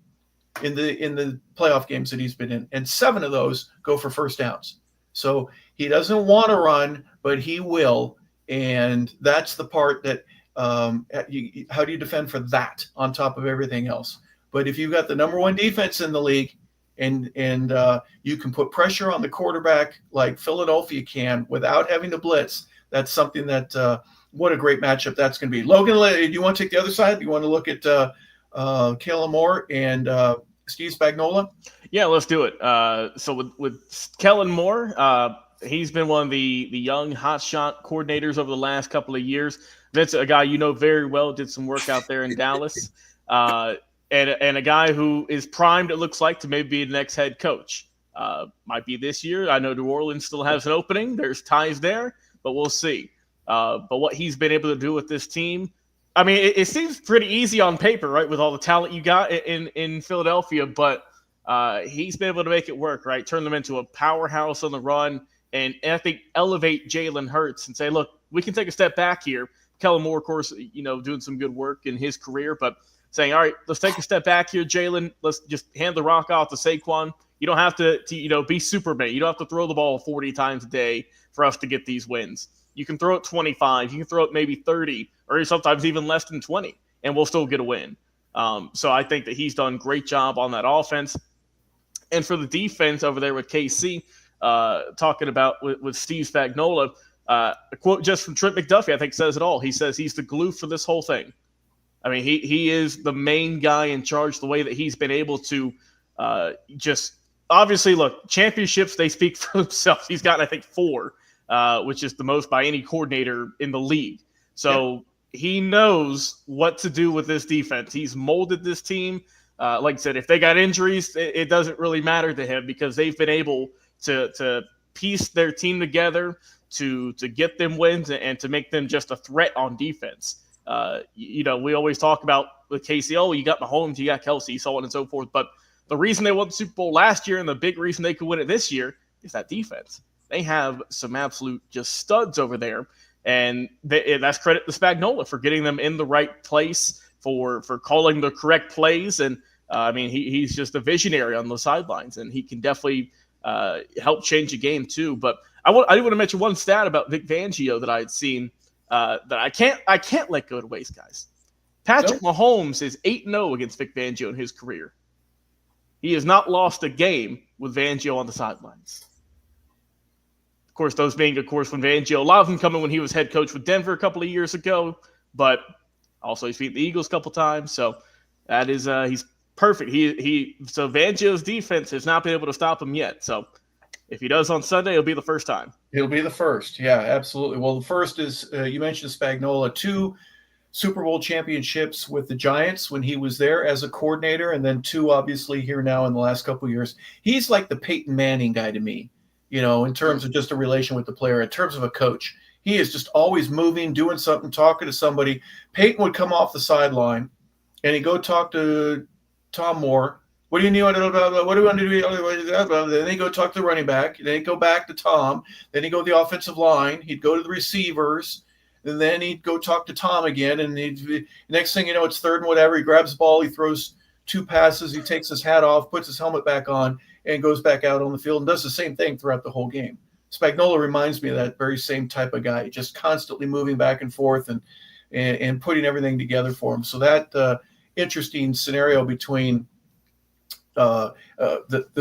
in the playoff games that he's been in, and 7 of those go for first downs. So he doesn't want to run, but he will, and that's the part that how do you defend for that on top of everything else? But if you've got the number 1 defense in the league, and you can put pressure on the quarterback like Philadelphia can without having to blitz, that's something that what a great matchup that's going to be. Logan, do you want to take the other side? Do you want to look at Kellen Moore and Steve Spagnuolo? Yeah, let's do it. So with Kellen Moore, he's been one of the young hotshot coordinators over the last couple of years. That's a guy you know very well, did some work out there in Dallas. And a guy who is primed, it looks like, to maybe be the next head coach. Might be this year. I know New Orleans still has an opening. There's ties there, but we'll see. But what he's been able to do with this team, I mean, it seems pretty easy on paper, right, with all the talent you got in Philadelphia, but he's been able to make it work, right, turn them into a powerhouse on the run, and I think elevate Jalen Hurts and say, look, we can take a step back here. Kellen Moore, of course, doing some good work in his career, but saying, all right, let's take a step back here, Jalen. Let's just hand the rock off to Saquon. You don't have to be Superman. You don't have to throw the ball 40 times a day for us to get these wins. You can throw it 25. You can throw it maybe 30 or sometimes even less than 20, and we'll still get a win. So I think that he's done a great job on that offense. And for the defense over there with KC, talking about with Steve Spagnuolo, a quote just from Trent McDuffie, I think says it all. He says he's the glue for this whole thing. I mean, he is the main guy in charge, the way that he's been able to just obviously, look, championships, they speak for themselves. He's gotten, I think, 4, which is the most by any coordinator in the league. So he knows what to do with this defense. He's molded this team. Like I said, if they got injuries, it doesn't really matter to him because they've been able to piece their team together to get them wins and to make them just a threat on defense. We always talk about with KC, you got Mahomes, you got Kelsey, so on and so forth. But the reason they won the Super Bowl last year and the big reason they could win it this year is that defense. They have some absolute just studs over there. And that's credit to Spagnuolo for getting them in the right place, for calling the correct plays. And, he's just a visionary on the sidelines, and he can definitely help change the game too. But I do want to mention one stat about Vic Fangio that I had seen that I can't let go to waste, guys. Patrick Mahomes is 8-0 against Vic Fangio in his career. He has not lost a game with Fangio on the sidelines. Of course, those being, when Fangio, a lot of them coming when he was head coach with Denver a couple of years ago, but also he's beat the Eagles a couple times. So that is, he's perfect. So Fangio's defense has not been able to stop him yet. So if he does on Sunday, it'll be the first time. It'll be the first. Yeah, absolutely. Well, the first is, you mentioned Spagnuolo, 2 Super Bowl championships with the Giants when he was there as a coordinator, and then 2 obviously here now in the last couple of years. He's like the Peyton Manning guy to me, in terms of just a relation with the player, in terms of a coach. He is just always moving, doing something, talking to somebody. Peyton would come off the sideline, and he'd go talk to Tom Moore. What do you need? What do you want to do? Then he'd go talk to the running back. Then he'd go back to Tom. Then he'd go to the offensive line. He'd go to the receivers. And then he'd go talk to Tom again. And next thing you know, it's third and whatever. He grabs the ball. He throws 2 passes. He takes his hat off, puts his helmet back on, and goes back out on the field and does the same thing throughout the whole game. Spagnuolo reminds me of that very same type of guy, just constantly moving back and forth and putting everything together for him. So that interesting scenario between the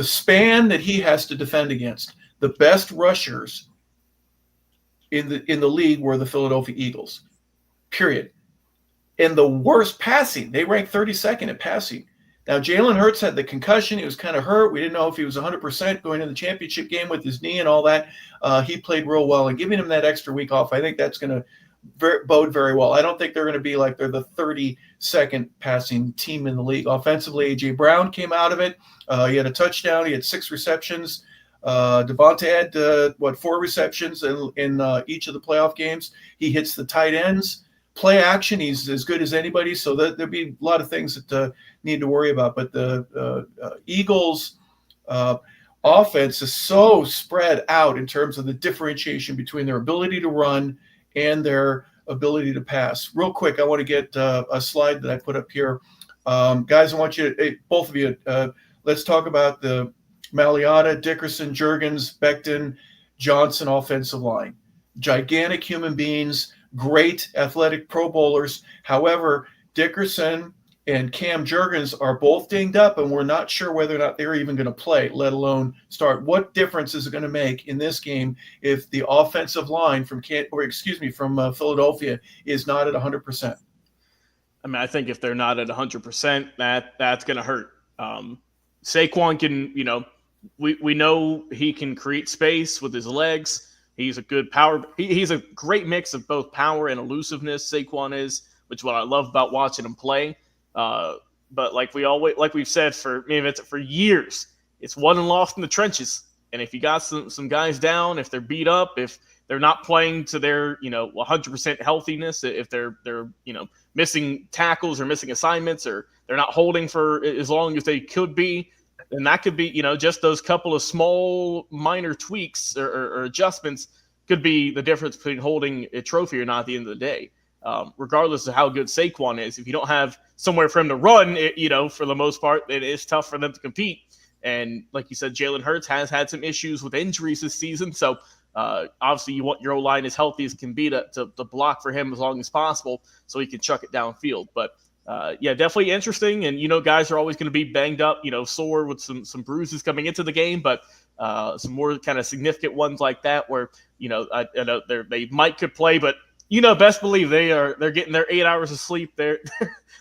span that he has to defend against. The best rushers in the league were the Philadelphia Eagles, period. And the worst passing, they ranked 32nd at passing. Now, Jalen Hurts had the concussion. He was kind of hurt. We didn't know if he was 100% going to the championship game with his knee and all that. He played real well, and giving him that extra week off, I think that's going to bode very well. I don't think they're going to be like they're the 32nd passing team in the league. Offensively, A.J. Brown came out of it. He had a touchdown. He had 6 receptions. Devonta had, 4 receptions in each of the playoff games. He hits the tight ends. Play action, he's as good as anybody. So there'll be a lot of things that need to worry about. But the Eagles' offense is so spread out in terms of the differentiation between their ability to run and their ability to pass. Real quick, I want to get a slide that I put up here. Guys, I want you to, both of you, let's talk about the Maliata, Dickerson, Juergens, Becton, Johnson offensive line. Gigantic human beings, great athletic Pro Bowlers. However, Dickerson and Cam Juergens are both dinged up, and we're not sure whether or not they're even going to play, let alone start. What difference is it going to make in this game if the offensive line from Philadelphia is not at 100%? I mean, I think if they're not at 100%, that's going to hurt. Saquon can, we know he can create space with his legs. He's a good power. He's a great mix of both power and elusiveness. Saquon is, which is what I love about watching him play. But like we've said for years, it's won and lost in the trenches. And if you got some guys down, if they're beat up, if they're not playing to their 100% healthiness, if they're missing tackles or missing assignments, or they're not holding for as long as they could be, and that could be, just those couple of small minor tweaks or adjustments could be the difference between holding a trophy or not at the end of the day. Regardless of how good Saquon is, if you don't have somewhere for him to run, for the most part, it is tough for them to compete. And like you said, Jalen Hurts has had some issues with injuries this season. So obviously you want your O-line as healthy as can be to block for him as long as possible so he can chuck it downfield. But definitely interesting. And, guys are always going to be banged up, sore with some bruises coming into the game, but some more kind of significant ones like that where, I know they could play, but best believe they're getting their 8 hours of sleep. They're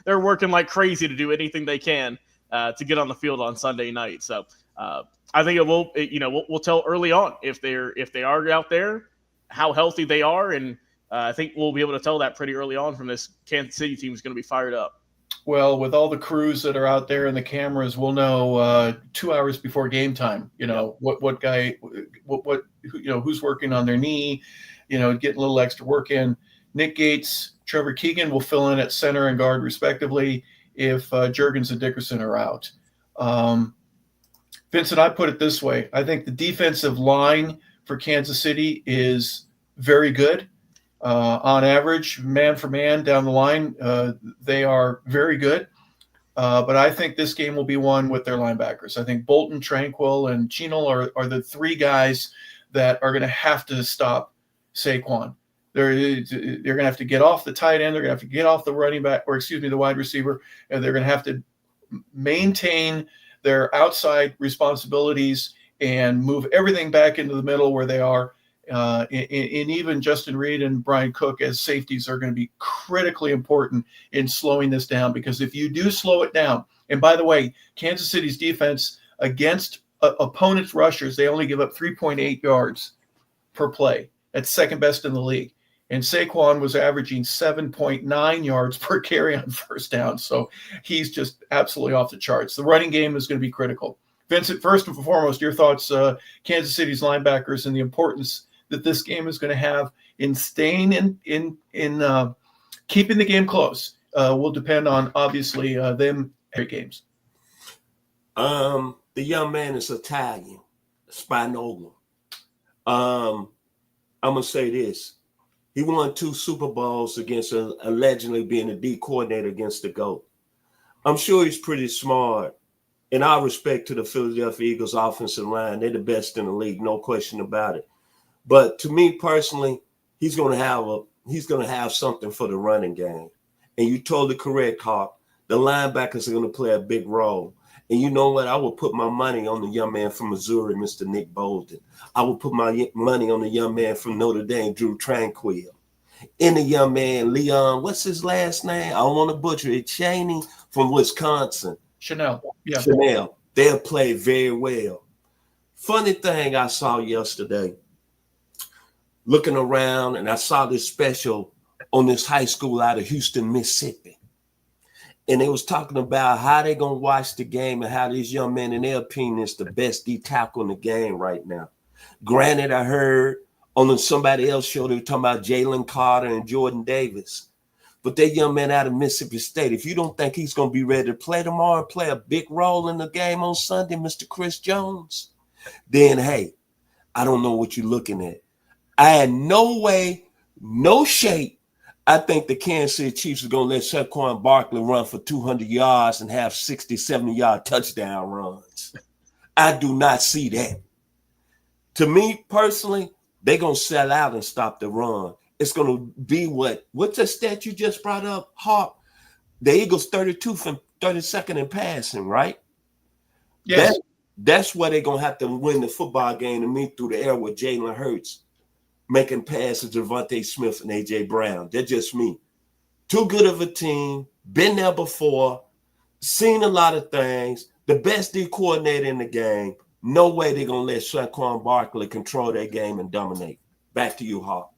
working like crazy to do anything they can to get on the field on Sunday night. So I think we'll tell early on if they are out there how healthy they are, and I think we'll be able to tell that pretty early on from this Kansas City team is going to be fired up. Well, with all the crews that are out there and the cameras, we'll know 2 hours before game time. What guy, who's working on their knee, getting a little extra work in. Nick Gates, Trevor Keegan will fill in at center and guard respectively if Juergens and Dickerson are out. Vincent, I put it this way. I think the defensive line for Kansas City is very good. On average, man for man down the line, they are very good. But I think this game will be won with their linebackers. I think Bolton, Tranquill, and Chenal are the 3 guys that are going to have to stop Saquon. They're going to have to get off the tight end. They're going to have to get off the running back, the wide receiver, and they're going to have to maintain their outside responsibilities and move everything back into the middle where they are. And even Justin Reed and Brian Cook as safeties are going to be critically important in slowing this down, because if you do slow it down, and by the way, Kansas City's defense against opponents' rushers, they only give up 3.8 yards per play. That's second best in the league. And Saquon was averaging 7.9 yards per carry on first down. So he's just absolutely off the charts. The running game is going to be critical. Vincent, first and foremost, your thoughts, Kansas City's linebackers and the importance that this game is going to have in staying in keeping the game close will depend on, obviously, them every games. The young man is Italian, Spagnuolo. I'm going to say this. He won 2 Super Bowls against allegedly being a D coordinator against the GOAT. I'm sure he's pretty smart. In our respect to the Philadelphia Eagles offensive line, they're the best in the league, no question about it. But to me personally, he's going to have something for the running game. And you totally correct, Hawk. The linebackers are going to play a big role. And you know what? I will put my money on the young man from Missouri, Mr. Nick Bolton. I will put my money on the young man from Notre Dame, Drew Tranquill. And the young man, Leon, what's his last name? I don't want to butcher it. Chaney from Wisconsin. Chanel. Yeah. Chanel. They'll play very well. Funny thing I saw yesterday, looking around, and I saw this special on this high school out of Houston, Mississippi. And they was talking about how they going to watch the game and how these young men, in their opinion, is the best D tackle in the game right now. Granted, I heard on somebody else show they were talking about Jalen Carter and Jordan Davis. But that young man out of Mississippi State, if you don't think he's going to be ready to play tomorrow and play a big role in the game on Sunday, Mr. Chris Jones, then, hey, I don't know what you're looking at. I had no way, no shape. I think the Kansas City Chiefs are going to let Saquon Barkley run for 200 yards and have 60, 70-yard touchdown runs. I do not see that. To me, personally, they're going to sell out and stop the run. It's going to be what's the stat you just brought up, Hawk? The Eagles 32 from 32nd in passing, right? Yes. That's where they're going to have to win the football game to me through the air with Jalen Hurts making passes to Devontae Smith and A.J. Brown. They're just me. Too good of a team, been there before, seen a lot of things, the best D coordinator in the game. No way they're going to let Saquon Barkley control their game and dominate. Back to you, Hawk.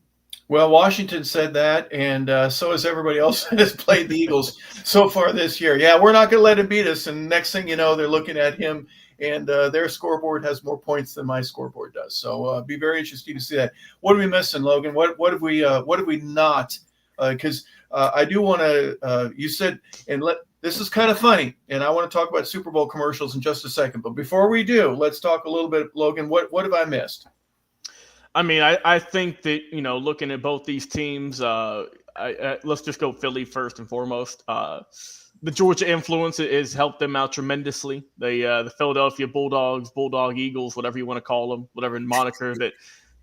Well, Washington said that, and so has everybody else that has played the Eagles so far this year. Yeah, we're not going to let him beat us, and next thing you know, they're looking at him, and their scoreboard has more points than my scoreboard does. So be very interesting to see that. What are we missing, Logan? What have we not? Because I do want to. You said, and this is kind of funny, and I want to talk about Super Bowl commercials in just a second. But before we do, let's talk a little bit, Logan. What have I missed? I mean, I think that, looking at both these teams, let's just go Philly first and foremost. The Georgia influence has helped them out tremendously. The Philadelphia Bulldogs, Bulldog Eagles, whatever you want to call them, whatever moniker that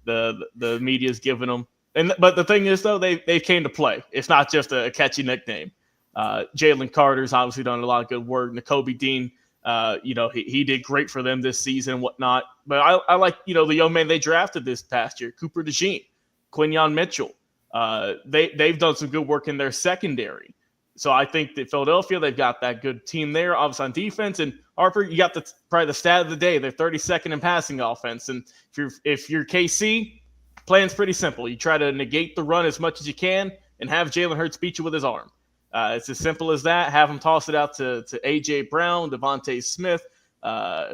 the media's given them. But the thing is, though, they came to play. It's not just a catchy nickname. Jalen Carter's obviously done a lot of good work. Nakobe Dean, he did great for them this season and whatnot. But I like, the young man they drafted this past year, Cooper DeJean, Quinyon Mitchell. They've done some good work in their secondary. So I think that Philadelphia, they've got that good team there, obviously on defense. And Harper, you got probably the stat of the day. They're 32nd in passing offense. And if you're KC, plan's pretty simple. You try to negate the run as much as you can and have Jalen Hurts beat you with his arm. It's as simple as that. Have him toss it out to A.J. Brown, Devontae Smith,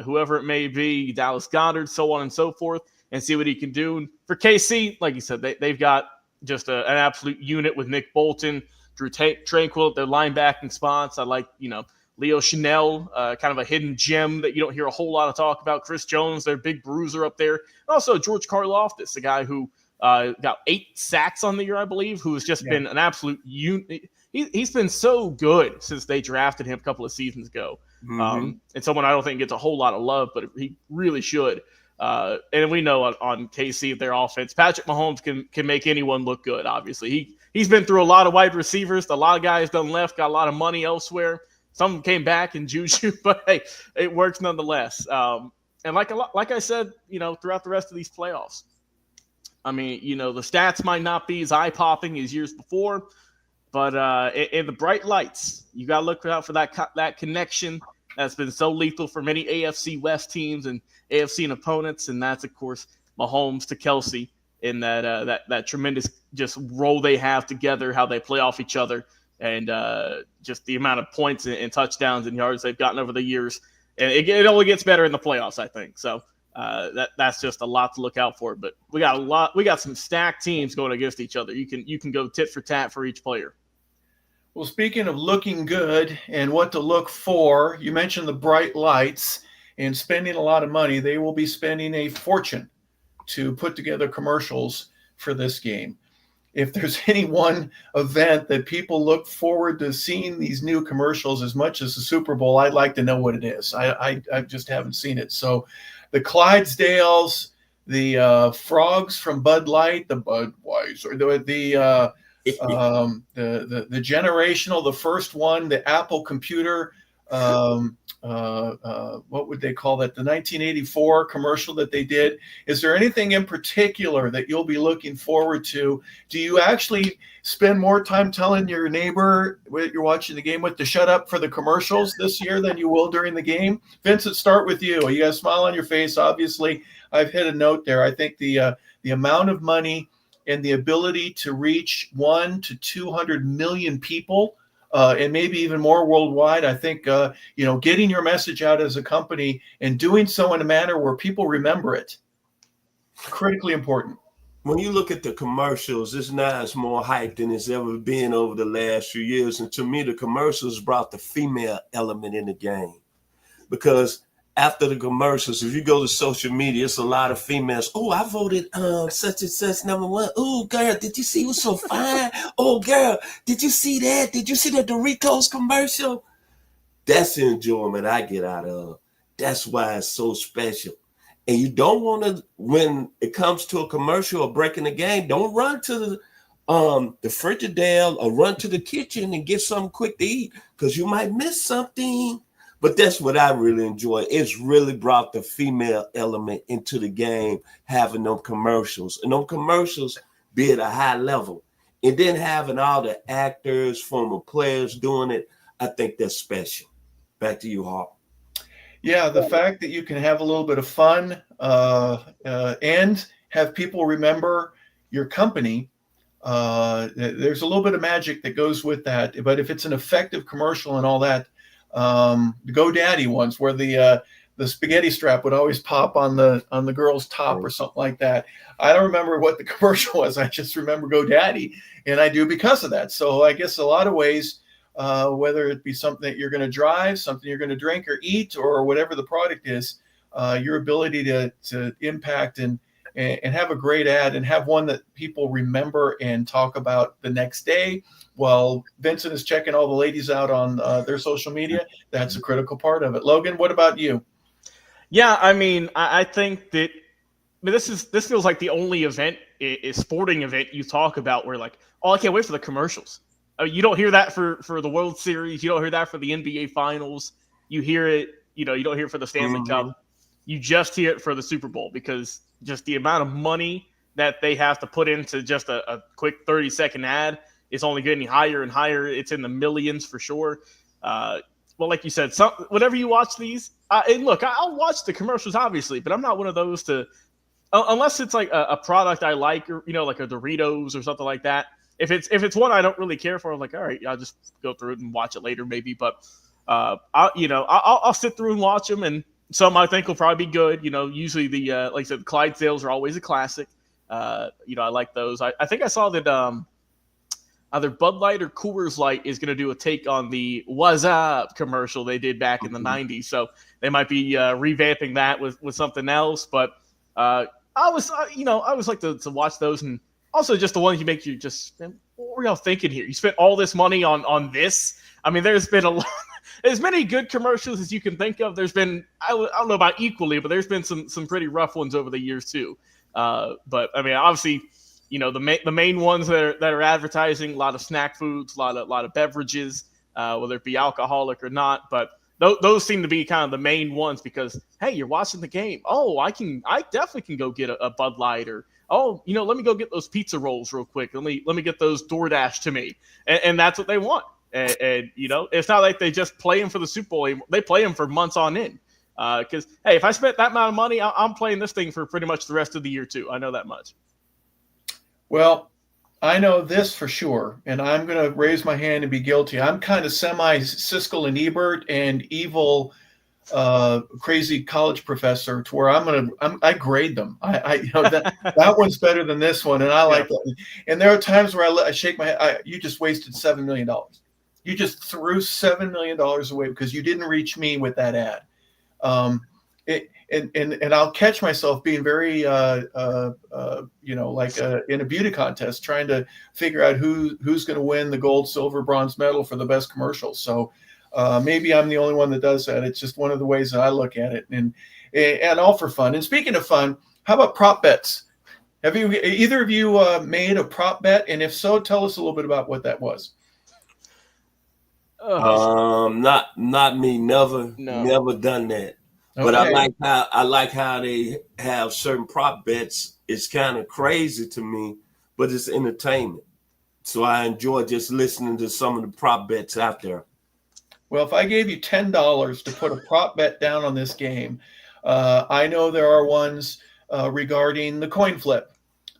whoever it may be, Dallas Goedert, so on and so forth, and see what he can do. And for KC, like you said, they've got just an absolute unit with Nick Bolton, Drew Tranquill at their linebacking spots. I like, Leo Chanel, kind of a hidden gem that you don't hear a whole lot of talk about. Chris Jones, their big bruiser up there. And also George Karlaftis, the guy who got 8 sacks on the year, I believe, who has just been an absolute unit. He's been so good since they drafted him a couple of seasons ago. Mm-hmm. And someone I don't think gets a whole lot of love, but he really should. And we know on KC, their offense, Patrick Mahomes can make anyone look good, obviously. He's been through a lot of wide receivers. A lot of guys done left, got a lot of money elsewhere. Some came back in Juju, but hey, it works nonetheless. And like I said, throughout the rest of these playoffs, I mean, the stats might not be as eye-popping as years before, but in the bright lights, you got to look out for that connection that's been so lethal for many AFC West teams and AFC opponents, and that's, of course, Mahomes to Kelsey in that tremendous just role they have together, how they play off each other, and just the amount of points and touchdowns and yards they've gotten over the years. And it only gets better in the playoffs, I think. So that's just a lot to look out for. But we got some stacked teams going against each other. You can go tit for tat for each player. Well, speaking of looking good and what to look for, you mentioned the bright lights and spending a lot of money. They will be spending a fortune to put together commercials for this game. If there's any one event that people look forward to seeing these new commercials as much as the Super Bowl, I'd like to know what it is. I just haven't seen it. So the Clydesdales, the frogs from Bud Light, the Budweiser, the generational, the first one, the Apple computer, what would they call that? The 1984 commercial that they did. Is there anything in particular that you'll be looking forward to? Do you actually spend more time telling your neighbor that you're watching the game with to shut up for the commercials this year than you will during the game? Vincent, start with you. You got a smile on your face. Obviously, I've hit a note there. I think the amount of money and the ability to reach 1 to 200 million people, and maybe even more worldwide. I think, getting your message out as a company and doing so in a manner where people remember it, critically important. When you look at the commercials, it's now it's more hype than it's ever been over the last few years. And to me, the commercials brought the female element in the game, because after the commercials, if you go to social media, it's a lot of females. Oh, I voted such and such number one. Oh, girl, did you see what's so fine? Oh, girl, did you see that? Did you see the Doritos commercial? That's the enjoyment I get out of. That's why it's so special. And you don't want to, when it comes to a commercial or breaking the game, don't run to the Frigidaire or run to the kitchen and get something quick to eat, because you might miss something. But that's what I really enjoy. It's really brought the female element into the game, having them commercials. And those commercials be at a high level. And then having all the actors, former players doing it, I think that's special. Back to you, Hawk. Yeah, the fact that you can have a little bit of fun and have people remember your company, there's a little bit of magic that goes with that. But if it's an effective commercial and all that, the GoDaddy ones where the spaghetti strap would always pop on the girl's top or something like that. I don't remember what the commercial was. I just remember GoDaddy, and I do because of that. So I guess a lot of ways, whether it be something that you're going to drive, something you're going to drink or eat, or whatever the product is, your ability to impact and have a great ad and have one that people remember and talk about the next day. While Vincent is checking all the ladies out on their social media, that's a critical part of it. Logan, what about you? Yeah, I mean, I think that this feels like the only event, a sporting event you talk about where like, oh, I can't wait for the commercials. You don't hear that for the World Series. You don't hear that for the NBA Finals. You hear it, you don't hear it for the Stanley Cup. You just hear it for the Super Bowl, because just the amount of money that they have to put into just a quick 30-second ad is only getting higher and higher. It's in the millions for sure. Well, like you said, whenever you watch these, and look, I'll watch the commercials, obviously, but I'm not one of those to, unless it's like a product I like, or, like a Doritos or something like that. If it's one I don't really care for, I'm like, all right, I'll just go through it and watch it later maybe. But I'll sit through and watch them, and some I think will probably be good. Usually the like I said, the Clydesdales are always a classic. I like those. I think I saw that either Bud Light or Coors Light is going to do a take on the "What's Up" commercial they did back in the '90s. So they might be revamping that with something else. But I always like to watch those, and also just the ones you make you just, man, what were y'all thinking here? You spent all this money on this. I mean, there's been a lot. As many good commercials as you can think of. There's been, I don't know about equally, but there's been some pretty rough ones over the years too. But I mean, obviously, the main ones that are advertising a lot of snack foods, a lot of beverages, whether it be alcoholic or not. But those seem to be kind of the main ones, because hey, you're watching the game. Oh, I definitely can go get a Bud Light, or let me go get those pizza rolls real quick. Let me get those DoorDash to me, and that's what they want. And it's not like they just play them for the Super Bowl. They play them for months on end. Because, hey, if I spent that amount of money, I'm playing this thing for pretty much the rest of the year, too. I know that much. Well, I know this for sure, and I'm going to raise my hand and be guilty. I'm kind of semi-Siskel and Ebert and evil, crazy college professor, to where I grade them. That one's better than this one, and I like that. And there are times where I shake my head. You just wasted $7 million. You just threw $7 million away because you didn't reach me with that ad. And I'll catch myself being very, in a beauty contest, trying to figure out who's going to win the gold, silver, bronze medal for the best commercial. So maybe I'm the only one that does that. It's just one of the ways that I look at it, and all for fun. And speaking of fun, how about prop bets? Have either of you made a prop bet? And if so, tell us a little bit about what that was. Not me. Never done that. But Okay. I like how they have certain prop bets. It's kind of crazy to me, but it's entertainment. So I enjoy just listening to some of the prop bets out there. Well, if I gave you $10 to put a prop bet down on this game, I know there are ones regarding the coin flip,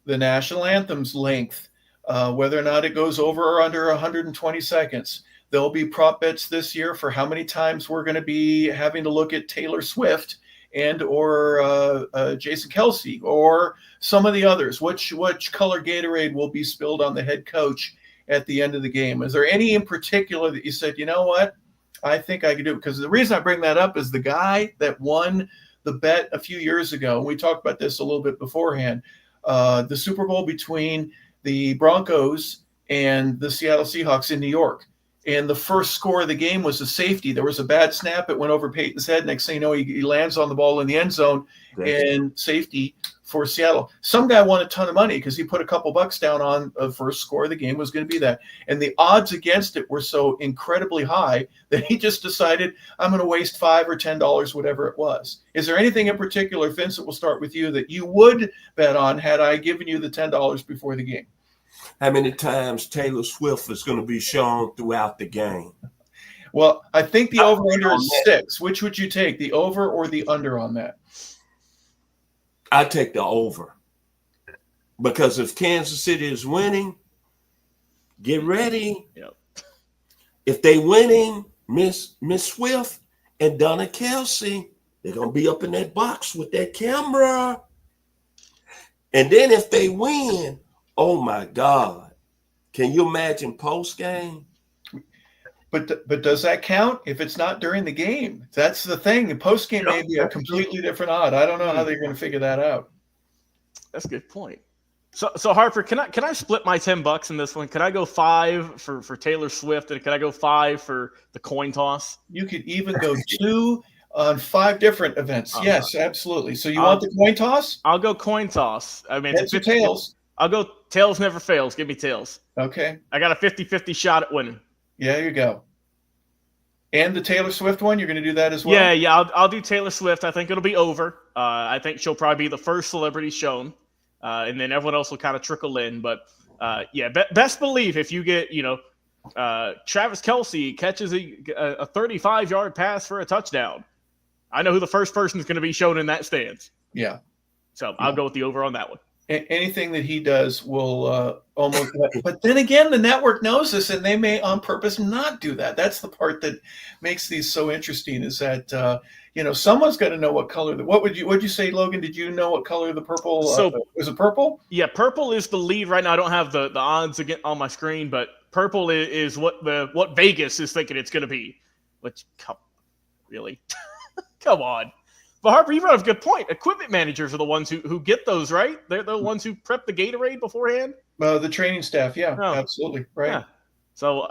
the national anthem's length, whether or not it goes over or under 120 seconds. There'll be prop bets this year for how many times we're going to be having to look at Taylor Swift and or Jason Kelsey or some of the others. Which color Gatorade will be spilled on the head coach at the end of the game? Is there any in particular that you said, you know what, I think I could do it? Because the reason I bring that up is the guy that won the bet a few years ago, and we talked about this a little bit beforehand, the Super Bowl between the Broncos and the Seattle Seahawks in New York. And the first score of the game was a safety. There was a bad snap. It went over Peyton's head. Next thing you know, he lands on the ball in the end zone and safety for Seattle. Some guy won a ton of money because he put a couple bucks down on the first score of the game was going to be that. And the odds against it were so incredibly high that he just decided, I'm going to waste $5 or $10, whatever it was. Is there anything in particular, Vincent, we'll start with you, that you would bet on had I given you the $10 before the game? How many times Taylor Swift is going to be shown throughout the game? Well, I think the over-under is 6. Which would you take, the over or the under on that? I take the over. Because if Kansas City is winning, get ready. Yep. If they winning, Miss Swift and Donna Kelsey, they're going to be up in that box with that camera. And then if they win, oh my God! Can you imagine post game? But does that count if it's not during the game? That's the thing. Post game may be a completely different odd. I don't know how they're going to figure that out. That's a good point. So Harper, can I split my $10 in this one? Can I go 5 for Taylor Swift, and can I go 5 for the coin toss? You could even go 2 on 5 different events. Yes, absolutely. So you want the coin toss? I'll go coin toss. I mean, heads or tails? I'll go tails never fails. Give me tails. Okay. I got a 50-50 shot at winning. Yeah, there you go. And the Taylor Swift one, you're going to do that as well? Yeah. I'll do Taylor Swift. I think it'll be over. I think she'll probably be the first celebrity shown, and then everyone else will kind of trickle in. But best believe if you get Travis Kelsey catches a 35-yard pass for a touchdown, I know who the first person is going to be shown in that stands. Yeah. So I'll go with the over on that one. Anything that he does will almost – but then again, the network knows this, and they may on purpose not do that. That's the part that makes these so interesting is that, someone's got to know what color – what'd you say, Logan? Did you know what color the purple was it purple? Yeah, purple is the lead right now. I don't have the odds again on my screen, but purple is what Vegas is thinking it's going to be, which really? Come on. But Harper, you brought up a good point. Equipment managers are the ones who get those, right? They're the ones who prep the Gatorade beforehand. The training staff, yeah, absolutely, right. Yeah. So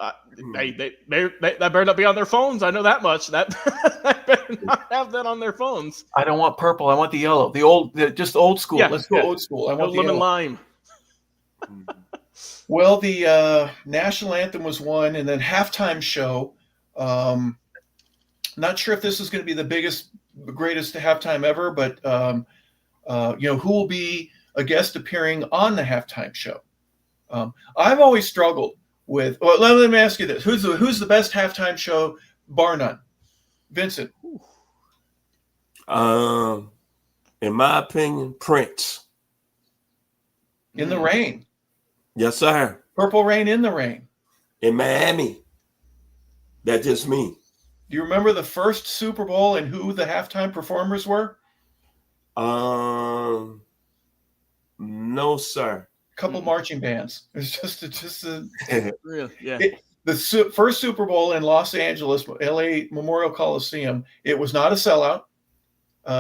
they better not be on their phones. I know that much. That better not have that on their phones. I don't want purple. I want the yellow. Just old school. Yeah, let's go old school. I want the lemon lime. Well, the national anthem was one, and then halftime show. Not sure if this is going to be the greatest halftime ever, but who will be a guest appearing on the halftime show? I've always struggled with. Well, let me ask you this: who's the best halftime show, bar none? Vincent. In my opinion, Prince. In the rain. Yes, sir. Purple Rain in the rain. In Miami. That's just me. Do you remember the first Super Bowl and who the halftime performers were? No, sir. A couple marching bands. It's just a really, yeah. The first Super Bowl in Los Angeles, LA Memorial Coliseum. It was not a sellout.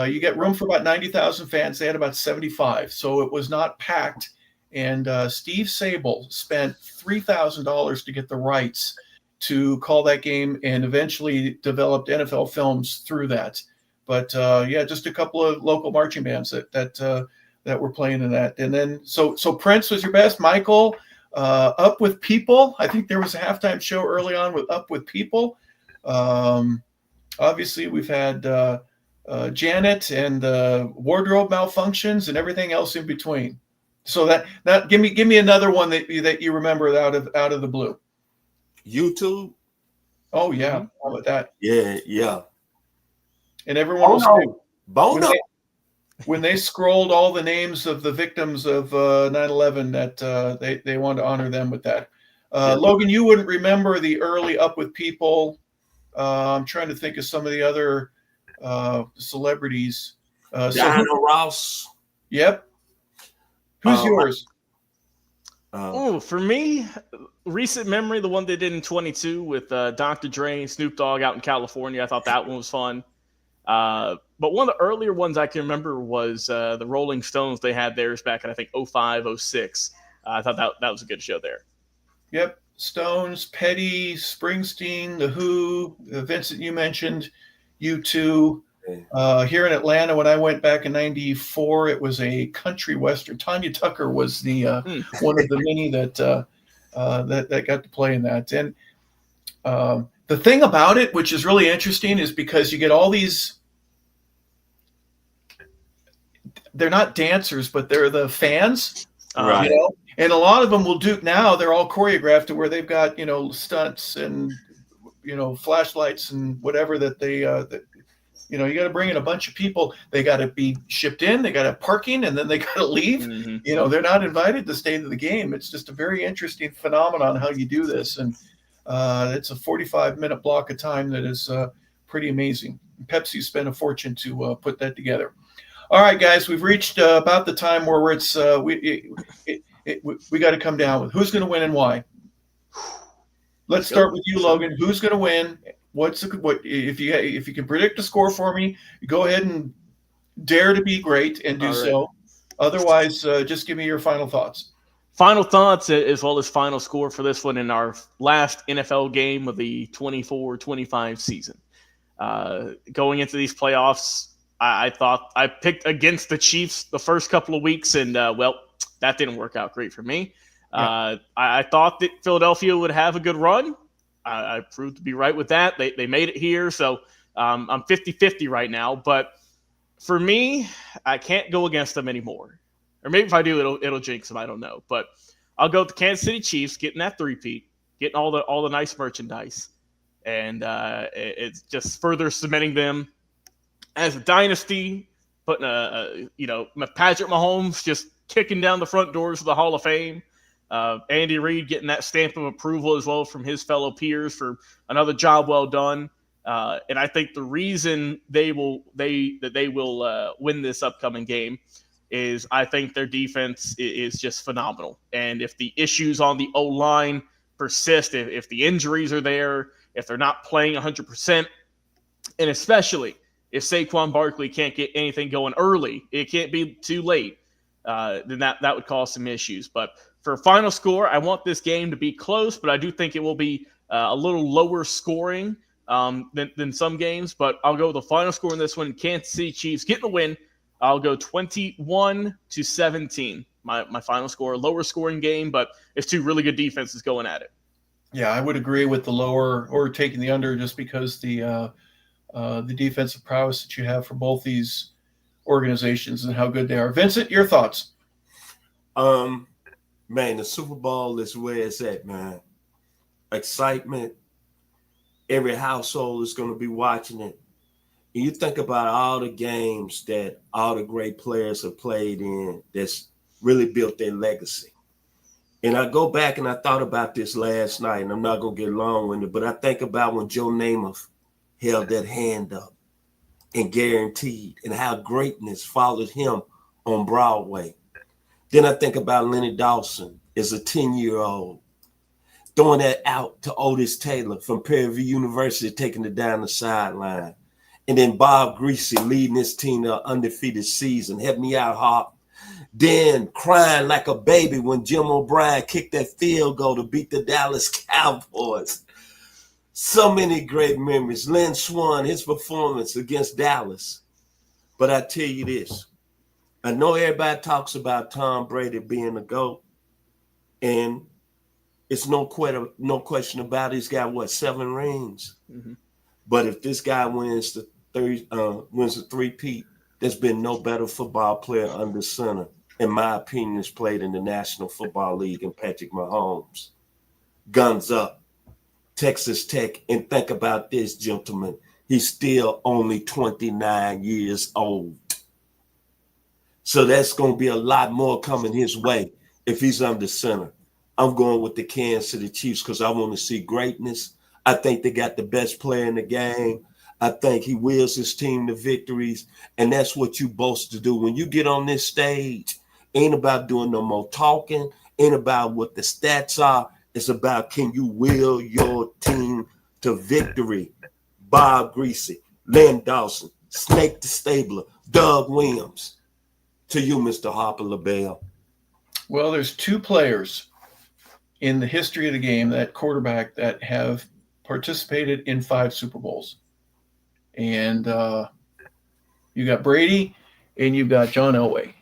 You get room for about 90,000 fans. They had about 75, so it was not packed. And Steve Sable spent $3,000 to get the rights to call that game, and eventually developed NFL films through that. But just a couple of local marching bands that were playing in that. And then so Prince was your best. Michael, Up with People. I think there was a halftime show early on with Up with People. Obviously, we've had Janet and wardrobe malfunctions and everything else in between. So that give me another one that you remember out of the blue. YouTube. Oh yeah, how about that? Yeah. And everyone was Bono. When they scrolled all the names of the victims of 9/11, that they wanted to honor them with that. Logan, you wouldn't remember the early Up with People. I'm trying to think of some of the other celebrities. Diana Ross. Yep. Who's yours? For me, recent memory, the one they did in 22 with Dr. Dre and Snoop Dogg out in California. I thought that one was fun. But one of the earlier ones I can remember was the Rolling Stones. They had theirs back in, I think, 05, 06. I thought that was a good show there. Yep. Stones, Petty, Springsteen, The Who, Vincent, you mentioned, U2. Here in Atlanta, when I went back in '94, it was a country western. Tanya Tucker was the one of the many that got to play in that. And the thing about it, which is really interesting, is because you get all these. They're not dancers, but they're the fans, Right? You know? And a lot of them will do now. They're all choreographed to where they've got stunts and flashlights and whatever that they you got to bring in a bunch of people. They got to be shipped in. They got to have parking, and then they got to leave. Mm-hmm. They're not invited to stay to the game. It's just a very interesting phenomenon how you do this, and it's a 45-minute block of time that is pretty amazing. Pepsi spent a fortune to put that together. All right, guys, we've reached about the time where it's we got to come down with who's going to win and why. Let's start with you, Logan. Who's going to win? What if you can predict a score for me? Go ahead and dare to be great and do so. Otherwise, just give me your final thoughts. Final thoughts as well as final score for this one in our last NFL game of the 24-25 season. Going into these playoffs, I thought I picked against the Chiefs the first couple of weeks, and that didn't work out great for me. Yeah. I thought that Philadelphia would have a good run. I proved to be right with that. They made it here, so I'm 50-50 right now. But for me, I can't go against them anymore. Or maybe if I do, it'll jinx them. I don't know. But I'll go with the Kansas City Chiefs, getting that three-peat, getting all the nice merchandise, and it's just further cementing them as a dynasty. Putting Patrick Mahomes just kicking down the front doors of the Hall of Fame. Andy Reid getting that stamp of approval as well from his fellow peers for another job well done. And I think the reason they will win this upcoming game is I think their defense is just phenomenal. And if the issues on the O-line persist, if the injuries are there, if they're not playing 100%, and especially if Saquon Barkley can't get anything going early, it can't be too late, then that would cause some issues. But for a final score, I want this game to be close, but I do think it will be a little lower scoring than some games. But I'll go with the final score in this one. Kansas City Chiefs getting the win. I'll go 21-17. My final score, lower scoring game, but it's two really good defenses going at it. Yeah, I would agree with the lower or taking the under just because the defensive prowess that you have for both these organizations and how good they are. Vincent, your thoughts? Man, the Super Bowl is where it's at, man. Excitement. Every household is going to be watching it. And you think about all the games that all the great players have played in that's really built their legacy. And I go back and I thought about this last night, and I'm not going to get long-winded, but I think about when Joe Namath held that hand up and guaranteed, and how greatness followed him on Broadway. Then I think about Lenny Dawson as a 10-year-old, throwing that out to Otis Taylor from Prairie View University, taking it down the sideline. And then Bob Greasy leading his team to an undefeated season. Help me out, Hawk. Then crying like a baby when Jim O'Brien kicked that field goal to beat the Dallas Cowboys. So many great memories. Lynn Swann, his performance against Dallas. But I tell you this. I know everybody talks about Tom Brady being the GOAT, and It's no question about it. He's got what, 7 rings. Mm-hmm. But if this guy wins the three-peat, there's been no better football player under center, in my opinion, has played in the National Football League than Patrick Mahomes. Guns up, Texas Tech, and think about this, gentlemen. He's still only 29 years old. So that's going to be a lot more coming his way if he's under center. I'm going with the Kansas City Chiefs because I want to see greatness. I think they got the best player in the game. I think he wills his team to victories, and that's what you're supposed to do. When you get on this stage, ain't about doing no more talking, ain't about what the stats are. It's about, can you will your team to victory? Bob Greasy, Len Dawson, Snake the Stabler, Doug Williams. To you, Mr. Harper LaBelle. Well, there's 2 players in the history of the game, that quarterback, that have participated in 5 Super Bowls. And you got Brady and you've got John Elway.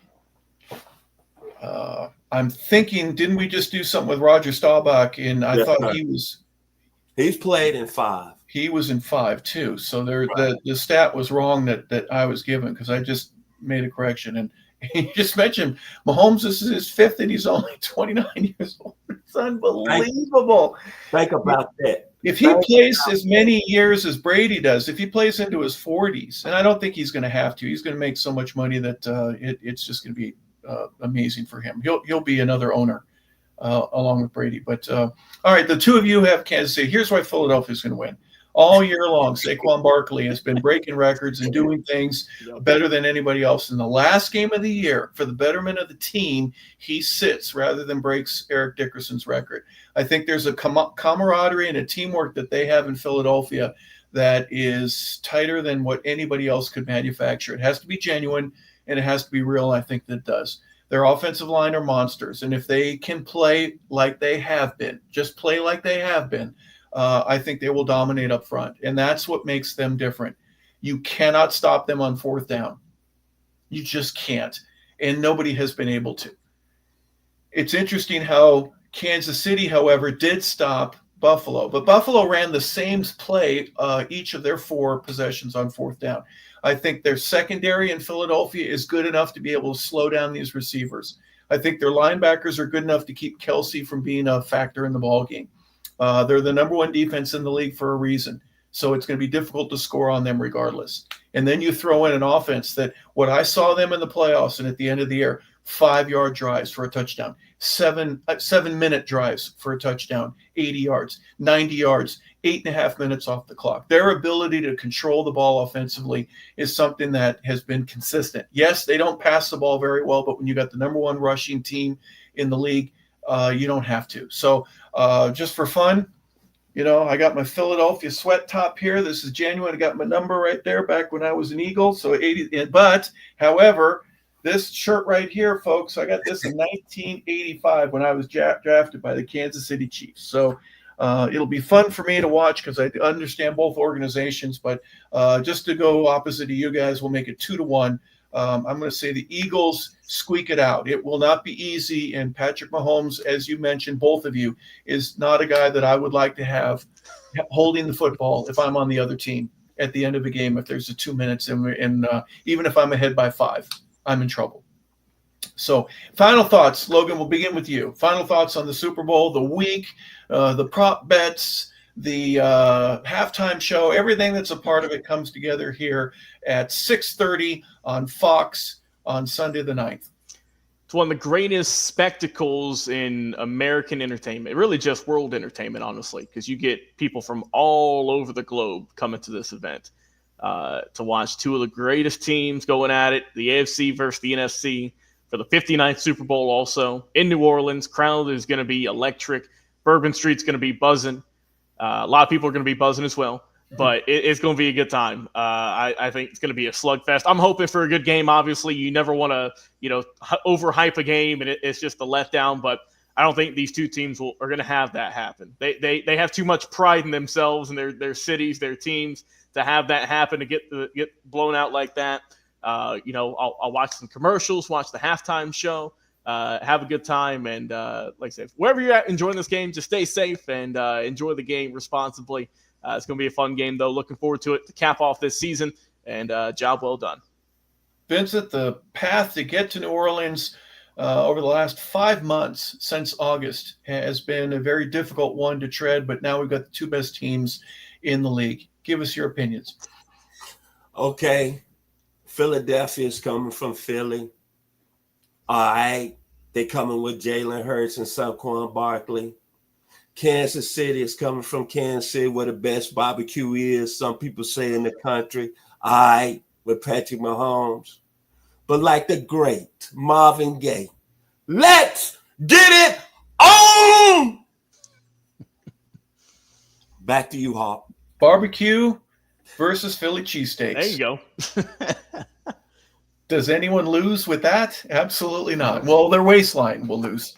I'm thinking, didn't we just do something with Roger Staubach? And I thought he's played in 5. He was in 5 too. So the stat was wrong that I was given, because I just made a correction. And you just mentioned Mahomes, this is his 5th, and he's only 29 years old. It's unbelievable. Think about that. If he plays as many years as Brady does, if he plays into his 40s, and I don't think he's going to have to, he's going to make so much money that it's just going to be amazing for him. He'll be another owner along with Brady. But all right, the 2 of you have Kansas City. Here's why Philadelphia is going to win. All year long, Saquon Barkley has been breaking records and doing things better than anybody else. In the last game of the year, for the betterment of the team, he sits rather than breaks Eric Dickerson's record. I think there's a camaraderie and a teamwork that they have in Philadelphia that is tighter than what anybody else could manufacture. It has to be genuine, and it has to be real. I think that does. Their offensive line are monsters, and if they can play like they have been, just play like they have been, I think they will dominate up front, and that's what makes them different. You cannot stop them on 4th down. You just can't, and nobody has been able to. It's interesting how Kansas City, however, did stop Buffalo, but Buffalo ran the same play each of their 4 possessions on 4th down. I think their secondary in Philadelphia is good enough to be able to slow down these receivers. I think their linebackers are good enough to keep Kelsey from being a factor in the ballgame. They're the number 1 defense in the league for a reason. So it's going to be difficult to score on them regardless. And then you throw in an offense that what I saw them in the playoffs and at the end of the year, 5-yard drives for a touchdown, 7-minute drives for a touchdown, 80 yards, 90 yards, 8.5 minutes off the clock. Their ability to control the ball offensively is something that has been consistent. Yes, they don't pass the ball very well, but when you got the number 1 rushing team in the league, you don't have to. So just for fun, I got my Philadelphia sweat top here. This is genuine. I got my number right there back when I was an Eagle. So 80. But, however, this shirt right here, folks, I got this in 1985 when I was drafted by the Kansas City Chiefs. So it'll be fun for me to watch because I understand both organizations. But just to go opposite of you guys, we'll make it 2-1. I'm going to say the Eagles squeak it out. It will not be easy, and Patrick Mahomes, as you mentioned, both of you, is not a guy that I would like to have holding the football if I'm on the other team at the end of the game. If there's 2 minutes, and even if I'm ahead by 5, I'm in trouble. So final thoughts, Logan, we'll begin with you. Final thoughts on the Super Bowl, the week, the prop bets, the halftime show, everything that's a part of it comes together here at 6:30 on Fox on Sunday the 9th. It's one of the greatest spectacles in American entertainment, really just world entertainment, honestly, because you get people from all over the globe coming to this event to watch 2 of the greatest teams going at it, the AFC versus the NFC, for the 59th Super Bowl also in New Orleans. Crowd is going to be electric. Bourbon Street's going to be buzzing. A lot of people are going to be buzzing as well, but it's going to be a good time. I think it's going to be a slugfest. I'm hoping for a good game. Obviously, you never want to, overhype a game and it's just a letdown. But I don't think these 2 teams are going to have that happen. They have too much pride in themselves and their cities, their teams, to have that happen, to get blown out like that. I'll watch some commercials, watch the halftime show. Have a good time, and like I said, wherever you're at enjoying this game, just stay safe and enjoy the game responsibly. It's going to be a fun game, though. Looking forward to it to cap off this season, and job well done. Vincent, the path to get to New Orleans over the last 5 months since August has been a very difficult one to tread, but now we've got the two best teams in the league. Give us your opinions. Okay, Philadelphia is coming from Philly. All right, they coming with Jalen Hurts and Saquon Barkley. Kansas City is coming from Kansas City, where the best barbecue is, some people say, in the country. All right, with Patrick Mahomes. But like the great Marvin Gaye, let's get it on! Back to you, Hawk. Barbecue versus Philly cheesesteaks. There you go. Does anyone lose with that? Absolutely not. Well, their waistline will lose.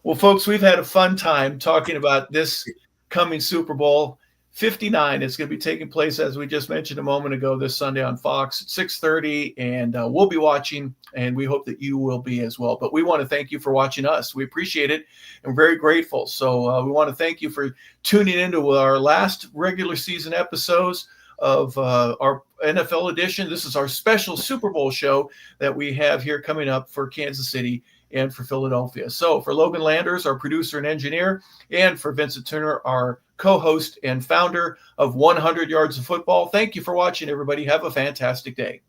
Well, folks, we've had a fun time talking about this coming Super Bowl 59. It's going to be taking place, as we just mentioned a moment ago, this Sunday on Fox at 6:30, and we'll be watching, and we hope that you will be as well. But we want to thank you for watching us. We appreciate it, and we're very grateful. So we want to thank you for tuning into our last regular season episodes of our NFL edition. This is our special Super Bowl show that we have here coming up for Kansas City and for Philadelphia. So for Logan Landers, our producer and engineer, and for Vincent Turner, our co-host and founder of 100 Yards of Football, thank you for watching, everybody. Have a fantastic day.